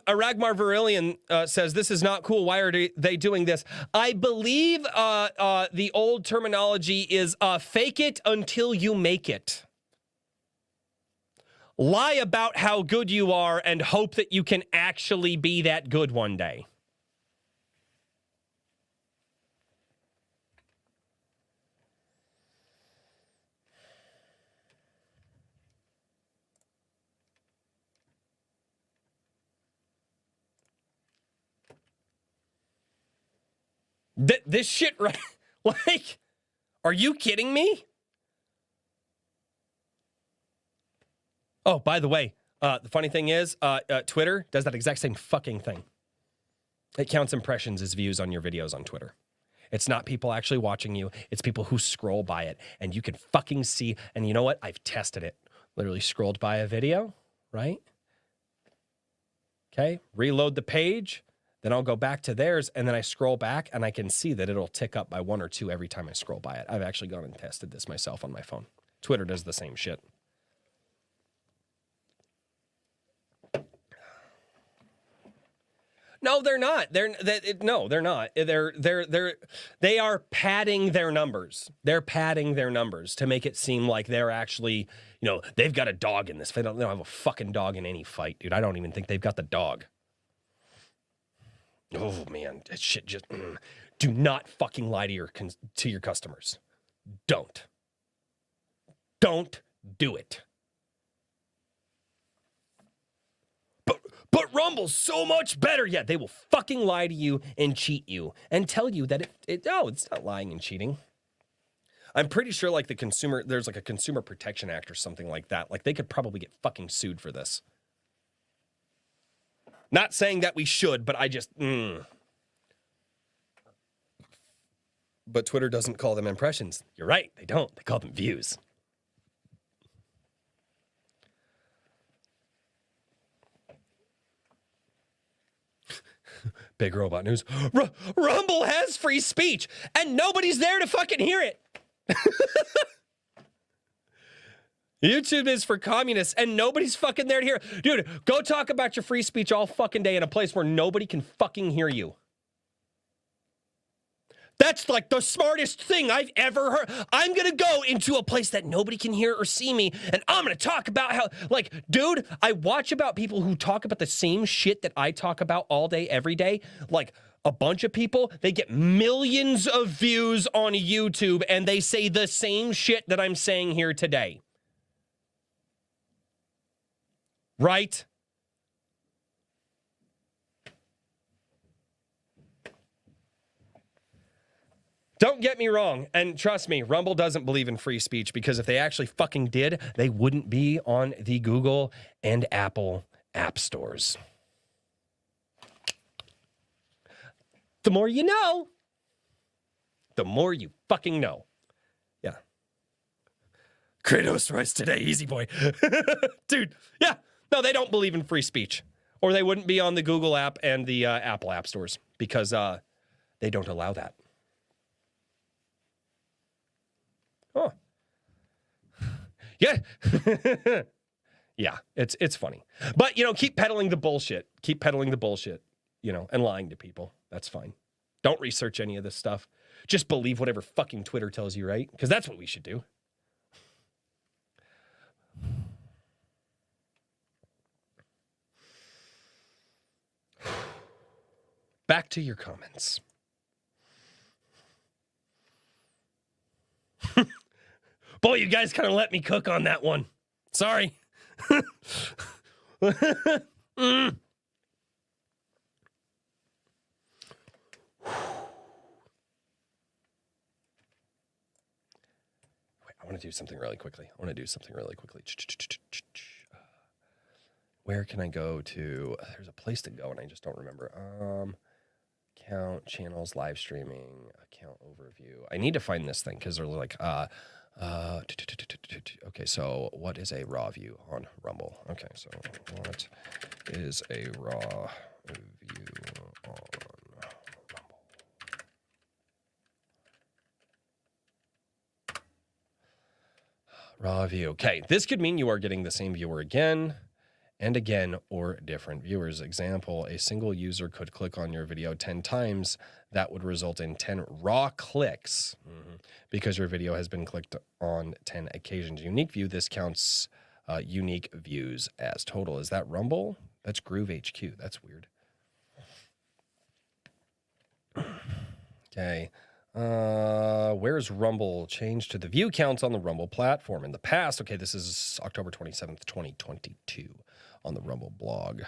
Aragmar Virillion says, this is not cool. Why are they doing this? I believe the old terminology is fake it until you make it. Lie about how good you are and hope that you can actually be that good one day. This shit, right? Like, are you kidding me? Oh, by the way, the funny thing is, Twitter does that exact same fucking thing. It counts impressions as views on your videos on Twitter. It's not people actually watching you. It's people who scroll by it. And you can fucking see. And you know what? I've tested it. Literally scrolled by a video, right? Okay. Reload the page. Then I'll go back to theirs. And then I scroll back and I can see that it'll tick up by 1 or 2 every time I scroll by it. I've actually gone and tested this myself on my phone. Twitter does the same shit. No, they're not. No, they're not. They are padding their numbers. They're padding their numbers to make it seem like they're actually, they've got a dog in this. They don't have a fucking dog in any fight, dude. I don't even think they've got the dog. Oh man, that shit just. Do not fucking lie to your customers. Don't do it. But Rumble's so much better. Yeah, they will fucking lie to you and cheat you and tell you that it's not lying and cheating. I'm pretty sure like there's like a Consumer Protection Act or something like that. Like they could probably get fucking sued for this. Not saying that we should, but I just, But Twitter doesn't call them impressions. You're right, they don't. They call them views. Big robot news. Rumble has free speech, and nobody's there to fucking hear it. YouTube is for communists, and nobody's fucking there to hear it. Dude, go talk about your free speech all fucking day in a place where nobody can fucking hear you. That's like the smartest thing I've ever heard. I'm going to go into a place that nobody can hear or see me, and I'm going to talk about how, like, dude, I watch about people who talk about the same shit that I talk about all day, every day. Like, a bunch of people, they get millions of views on YouTube, and they say the same shit that I'm saying here today. Right? Don't get me wrong, and trust me, Rumble doesn't believe in free speech, because if they actually fucking did, they wouldn't be on the Google and Apple app stores. The more you know, the more you fucking know. Yeah. Kratos rise today, easy boy. Dude, yeah. No, they don't believe in free speech, or they wouldn't be on the Google app and the Apple app stores, because they don't allow that. Oh. Yeah. Yeah, it's funny. But, keep peddling the bullshit. Keep peddling the bullshit, and lying to people. That's fine. Don't research any of this stuff. Just believe whatever fucking Twitter tells you, right? Because that's what we should do. Back to your comments. Boy, you guys kind of let me cook on that one. Sorry. Wait, I want to do something really quickly. Where can I go to? There's a place to go, and I just don't remember. Account, channels, live streaming, account overview. I need to find this thing, because they're like, okay, so what is a raw view on Rumble? Okay, so what is a raw view on Rumble? Raw view. Okay, this could mean you are getting the same viewer again and again, or different viewers. Example, a single user could click on your video 10 times. That would result in 10 raw clicks, because your video has been clicked on 10 occasions. Unique view, this counts unique views as total. Is that Rumble? That's Groove HQ. That's weird. Okay. Where's Rumble? Changed to the view counts on the Rumble platform. In the past, okay, this is October 27th, 2022 on the Rumble blog.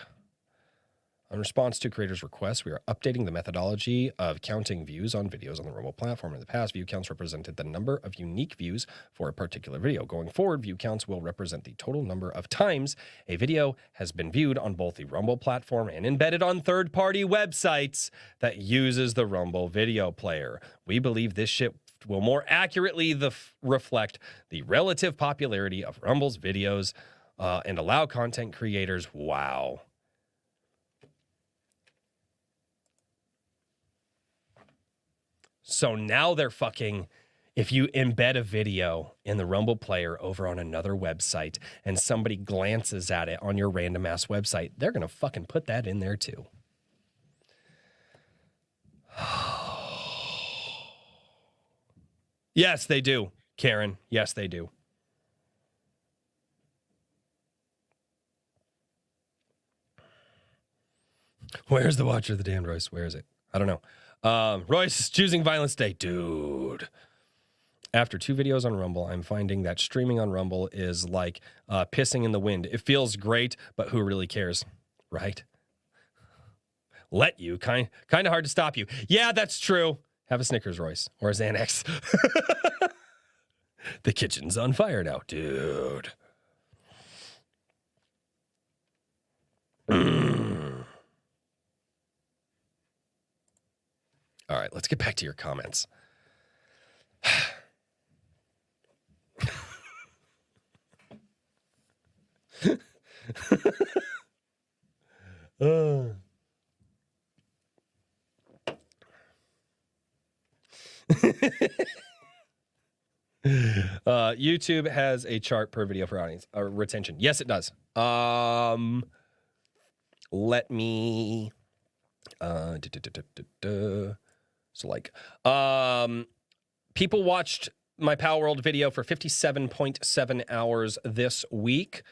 In response to creators' requests, we are updating the methodology of counting views on videos on the Rumble platform. In the past, view counts represented the number of unique views for a particular video. Going forward, view counts will represent the total number of times a video has been viewed on both the Rumble platform and embedded on third-party websites that uses the Rumble video player. We believe this shift will more accurately reflect the relative popularity of Rumble's videos and allow content creators, wow. So now they're fucking, if you embed a video in the Rumble player over on another website and somebody glances at it on your random ass website, they're going to fucking put that in there too. Yes, they do, Karen. Yes, they do. Where's the watcher of the damned Royce? Where is it? I don't know. Royce is choosing violence today. Dude. After 2 videos on Rumble, I'm finding that streaming on Rumble is like pissing in the wind. It feels great, but who really cares? Right? Let you. Kind of hard to stop you. Yeah, that's true. Have a Snickers, Royce. Or a Xanax. The kitchen's on fire now. Dude. All right, let's get back to your comments. YouTube has a chart per video for audience retention. Yes, it does. Let me so like people watched my Palworld video for 57.7 hours this week.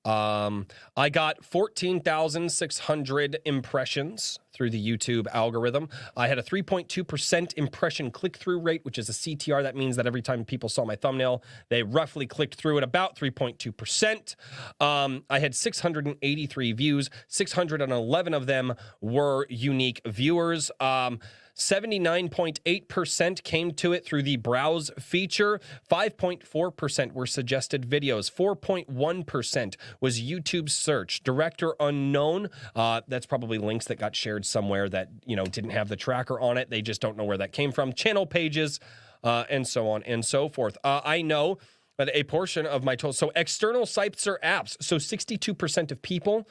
I got 14,600 impressions through the YouTube algorithm. I had a 3.2% impression click-through rate, which is a CTR. That means that every time people saw my thumbnail, they roughly clicked through at about 3.2%. I had 683 views. 611 of them were unique viewers. 79.8% came to it through the browse feature. 5.4% were suggested videos. 4.1% was YouTube search. Director unknown. That's probably links that got shared somewhere that, you know, didn't have the tracker on it. They just don't know where that came from. Channel pages, and so on and so forth. I know that a portion of my total, so external sites or apps. So 62% of people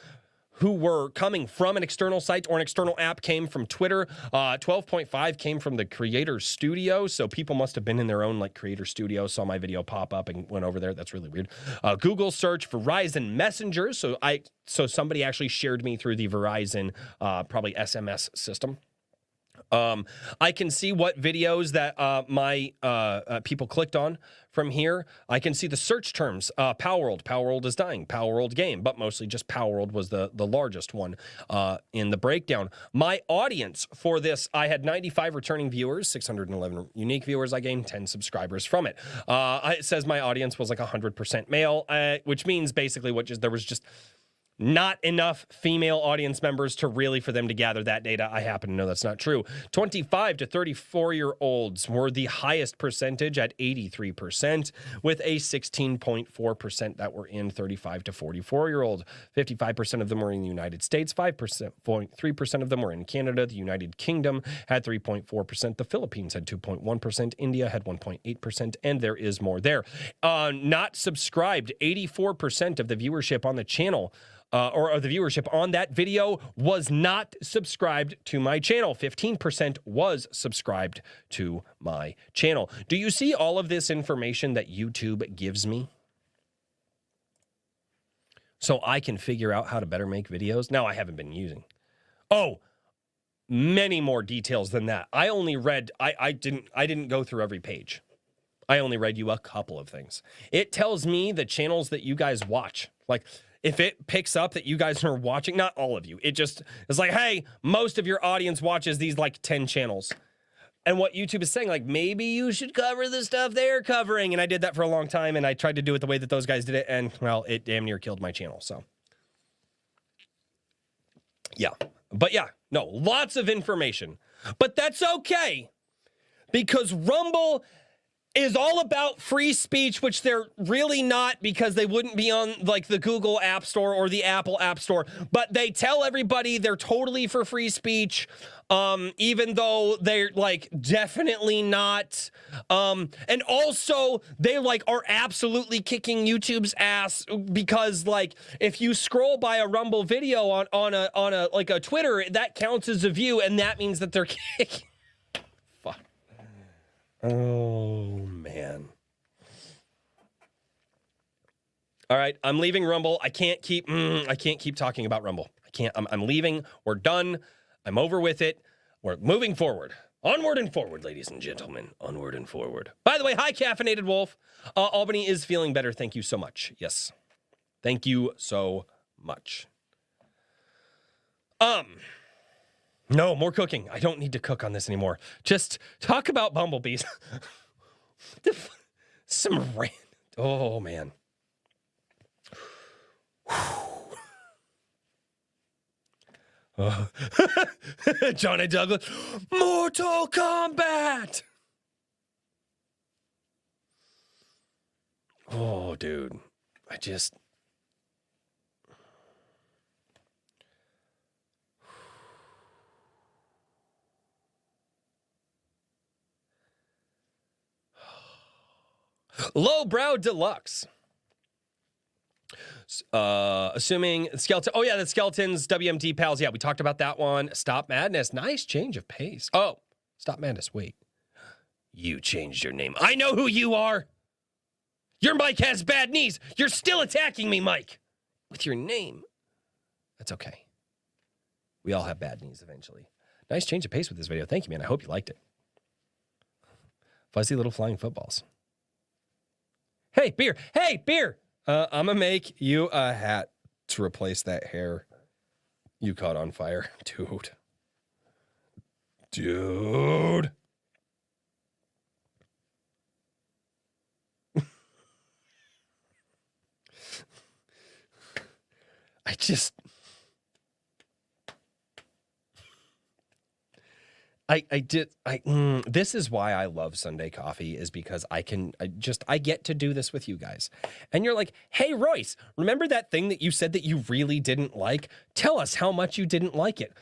who were coming from an external site or an external app came from Twitter. 12.5 came from the Creator Studio. So people must have been in their own like Creator Studio, saw my video pop up and went over there. That's really weird. Google search, Verizon Messenger. So somebody actually shared me through the Verizon probably SMS system. I can see what videos that my people clicked on from here. I can see the search terms. Palworld. Palworld is dying. Palworld game. But mostly just Palworld was the largest one in the breakdown. My audience for this, I had 95 returning viewers, 611 unique viewers. I gained 10 subscribers from it. It says my audience was like 100% male, which means basically there was just not enough female audience members to really for them to gather that data. I happen to know that's not true. 25 to 34-year-olds were the highest percentage at 83%, with a 16.4% that were in 35 to 44-year-old. 55% of them were in the United States, 5.3% of them were in Canada. The United Kingdom had 3.4%. The Philippines had 2.1%. India had 1.8%, and there is more there. Not subscribed, 84% of the viewership on the channel or the viewership on that video was not subscribed to my channel. 15% was subscribed to my channel. Do you see all of this information that YouTube gives me? So I can figure out how to better make videos. Now I haven't been using. Oh, many more details than that. I only read, I didn't go through every page. I only read you a couple of things. It tells me the channels that you guys watch. Like, if it picks up that you guys are watching, not all of you, it just is like, hey, most of your audience watches these like 10 channels. And what YouTube is saying, like, maybe you should cover the stuff they're covering. And I did that for a long time, and I tried to do it the way that those guys did it, and, well, it damn near killed my channel, so. Yeah. But yeah, no, lots of information. But that's okay, because Rumble is all about free speech, which they're really not, because they wouldn't be on like the Google App Store or the Apple App Store. But they tell everybody they're totally for free speech, even though they're like definitely not. And also they like are absolutely kicking YouTube's ass, because like if you scroll by a Rumble video on a like a Twitter, that counts as a view, and that means that they're kicking. Oh, man. All right, I'm leaving Rumble. I can't keep talking about Rumble. I can't. I'm leaving. We're done. I'm over with it. We're moving forward. Onward and forward, ladies and gentlemen. Onward and forward. By the way, hi, Caffeinated Wolf. Albany is feeling better. Thank you so much. Yes. Thank you so much. No, more cooking. I don't need to cook on this anymore. Just talk about bumblebees. Some random... Oh, man. Johnny Douglas. Mortal Kombat! Oh, dude. I just... Lowbrow Deluxe. Assuming skeleton. Oh yeah, the skeletons, WMD pals. Yeah, we talked about that one. Stop Madness. Nice change of pace. Oh, Stop Madness. Wait, you changed your name. I know who you are. Your mic has bad knees. You're still attacking me, Mike, with your name. That's okay. We all have bad knees eventually. Nice change of pace with this video. Thank you, man. I hope you liked it. Fuzzy little flying footballs. Hey, beer. Hey, beer. I'm going to make you a hat to replace that hair you caught on fire. Dude. Dude. This is why I love Sunday coffee, is because I get to do this with you guys. And you're like, hey, Royce, remember that thing that you said that you really didn't like? Tell us how much you didn't like it.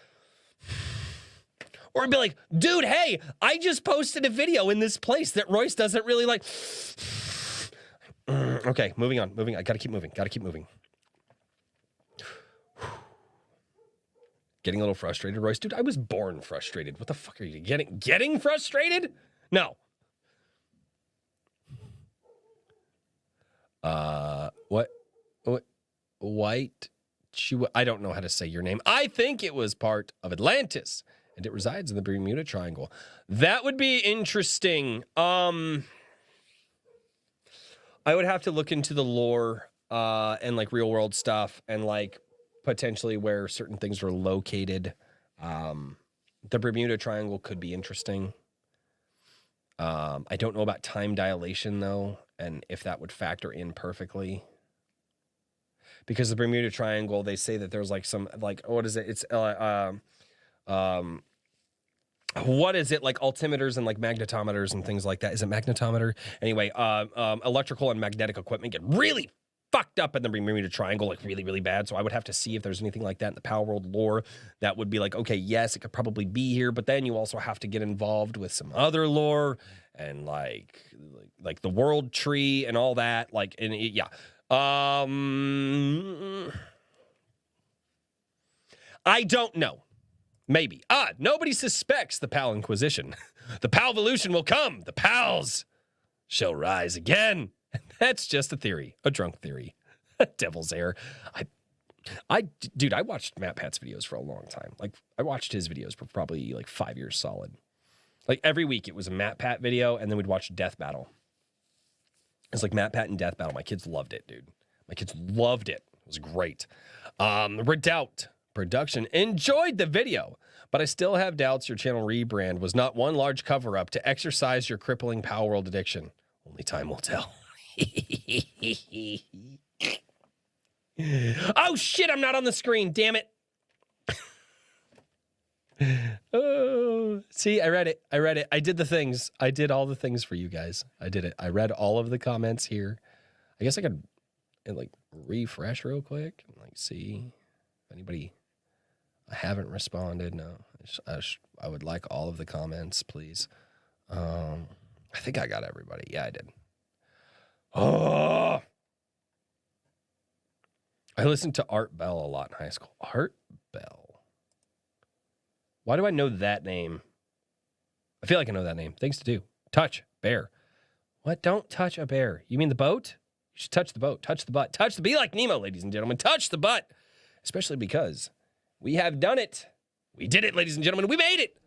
Or I'd be like, dude, hey, I just posted a video in this place that Royce doesn't really like. Okay, moving on. I gotta keep moving. Getting a little frustrated, Royce. Dude, I was born frustrated. What the fuck are you getting frustrated? No. What? White? I don't know how to say your name. I think it was part of Atlantis, and it resides in the Bermuda Triangle. That would be interesting. I would have to look into the lore, and like real world stuff, and like potentially where certain things are located. The Bermuda Triangle could be interesting. I don't know about time dilation though, and if that would factor in perfectly. Because the Bermuda Triangle, they say that there's like some, like, what is it? It's, what is it? Like altimeters and like magnetometers and things like that. Is it magnetometer? Anyway, electrical and magnetic equipment get really fucked up in the Bermuda Triangle, like really, really bad. So I would have to see if there's anything like that in the Palworld lore that would be like, okay, yes, it could probably be here, but then you also have to get involved with some other lore and like the world tree and all that. Like, and yeah. I don't know. Maybe. Nobody suspects the Pal Inquisition. The Palvolution will come. The Pals shall rise again. That's just a theory, a drunk theory. Devil's air. Dude, I watched Matt Pat's videos for a long time. Like, I watched his videos for probably like 5 years solid. Like, every week it was a Matt Pat video, and then we'd watch Death Battle. It's like Matt Pat and Death Battle. My kids loved it, dude. My kids loved it. It was great. Redoubt Production enjoyed the video, but I still have doubts your channel rebrand was not one large cover-up to exercise your crippling Palworld addiction. Only time will tell. Oh, shit, I'm not on the screen. Damn it. Oh, see, I read it. I did the things. I did all the things for you guys. I did it. I read all of the comments here. I guess I could like refresh real quick and like see if anybody. I haven't responded. No, I would like all of the comments, please. I think I got everybody. Yeah, I did. Oh, I listened to Art Bell a lot in high school. Art Bell. Why do I know that name? I feel like I know that name. Things to do. Touch bear. What? Don't touch a bear. You mean the boat? You should touch the boat. Touch the butt. Be like Nemo, ladies and gentlemen. Touch the butt. Especially because we have done it. We did it, ladies and gentlemen. We made it.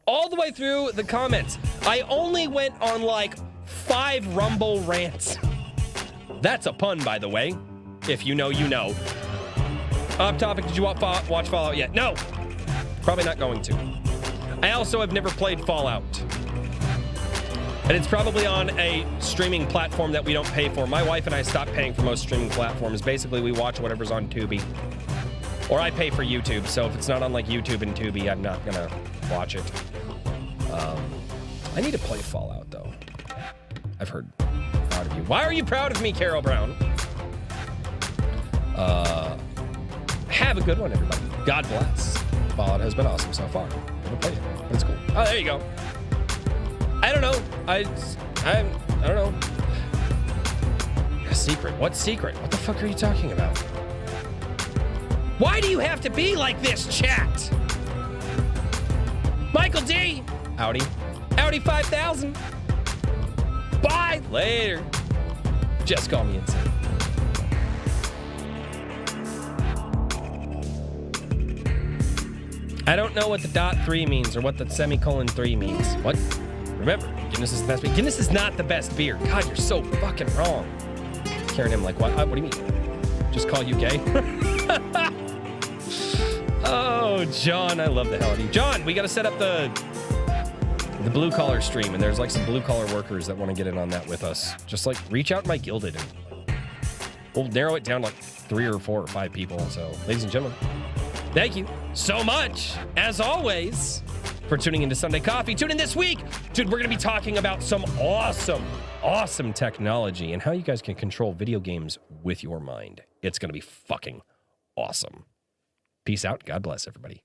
All the way through the comments. I only went on like 5 Rumble rants. That's a pun, by the way. If you know, you know. Off topic, did you watch Fallout yet? No. Probably not going to. I also have never played Fallout. And it's probably on a streaming platform that we don't pay for. My wife and I stopped paying for most streaming platforms. Basically, we watch whatever's on Tubi. Or I pay for YouTube, so if it's not on like YouTube and Tubi, I'm not gonna watch it. I need to play Fallout, though. I've heard. Proud of you. Why are you proud of me, Carol Brown? Have a good one, everybody. God bless. Fallout has been awesome so far. Never played it, but it's cool. Oh, there you go. I don't know. I don't know. A secret? What secret? What the fuck are you talking about? Why do you have to be like this, chat? Michael D. Audi 5000. Bye. Later. Just call me insane. I don't know what the .3 means or what the semicolon 3 means. What? Remember, Guinness is the best beer. Guinness is not the best beer. God, you're so fucking wrong. Carrying him like, what? What do you mean? Just call you gay? Oh, John, I love the hell out of you. John, we got to set up the blue collar stream, and there's like some blue collar workers that want to get in on that with us. Just like reach out to my Gilded, and we'll narrow it down to like 3 or 4 or 5 people. So, ladies and gentlemen, thank you so much, as always, for tuning into Sunday Coffee. Tune in this week. Dude, we're going to be talking about some awesome technology and how you guys can control video games with your mind. It's going to be fucking awesome. Peace out. God bless everybody.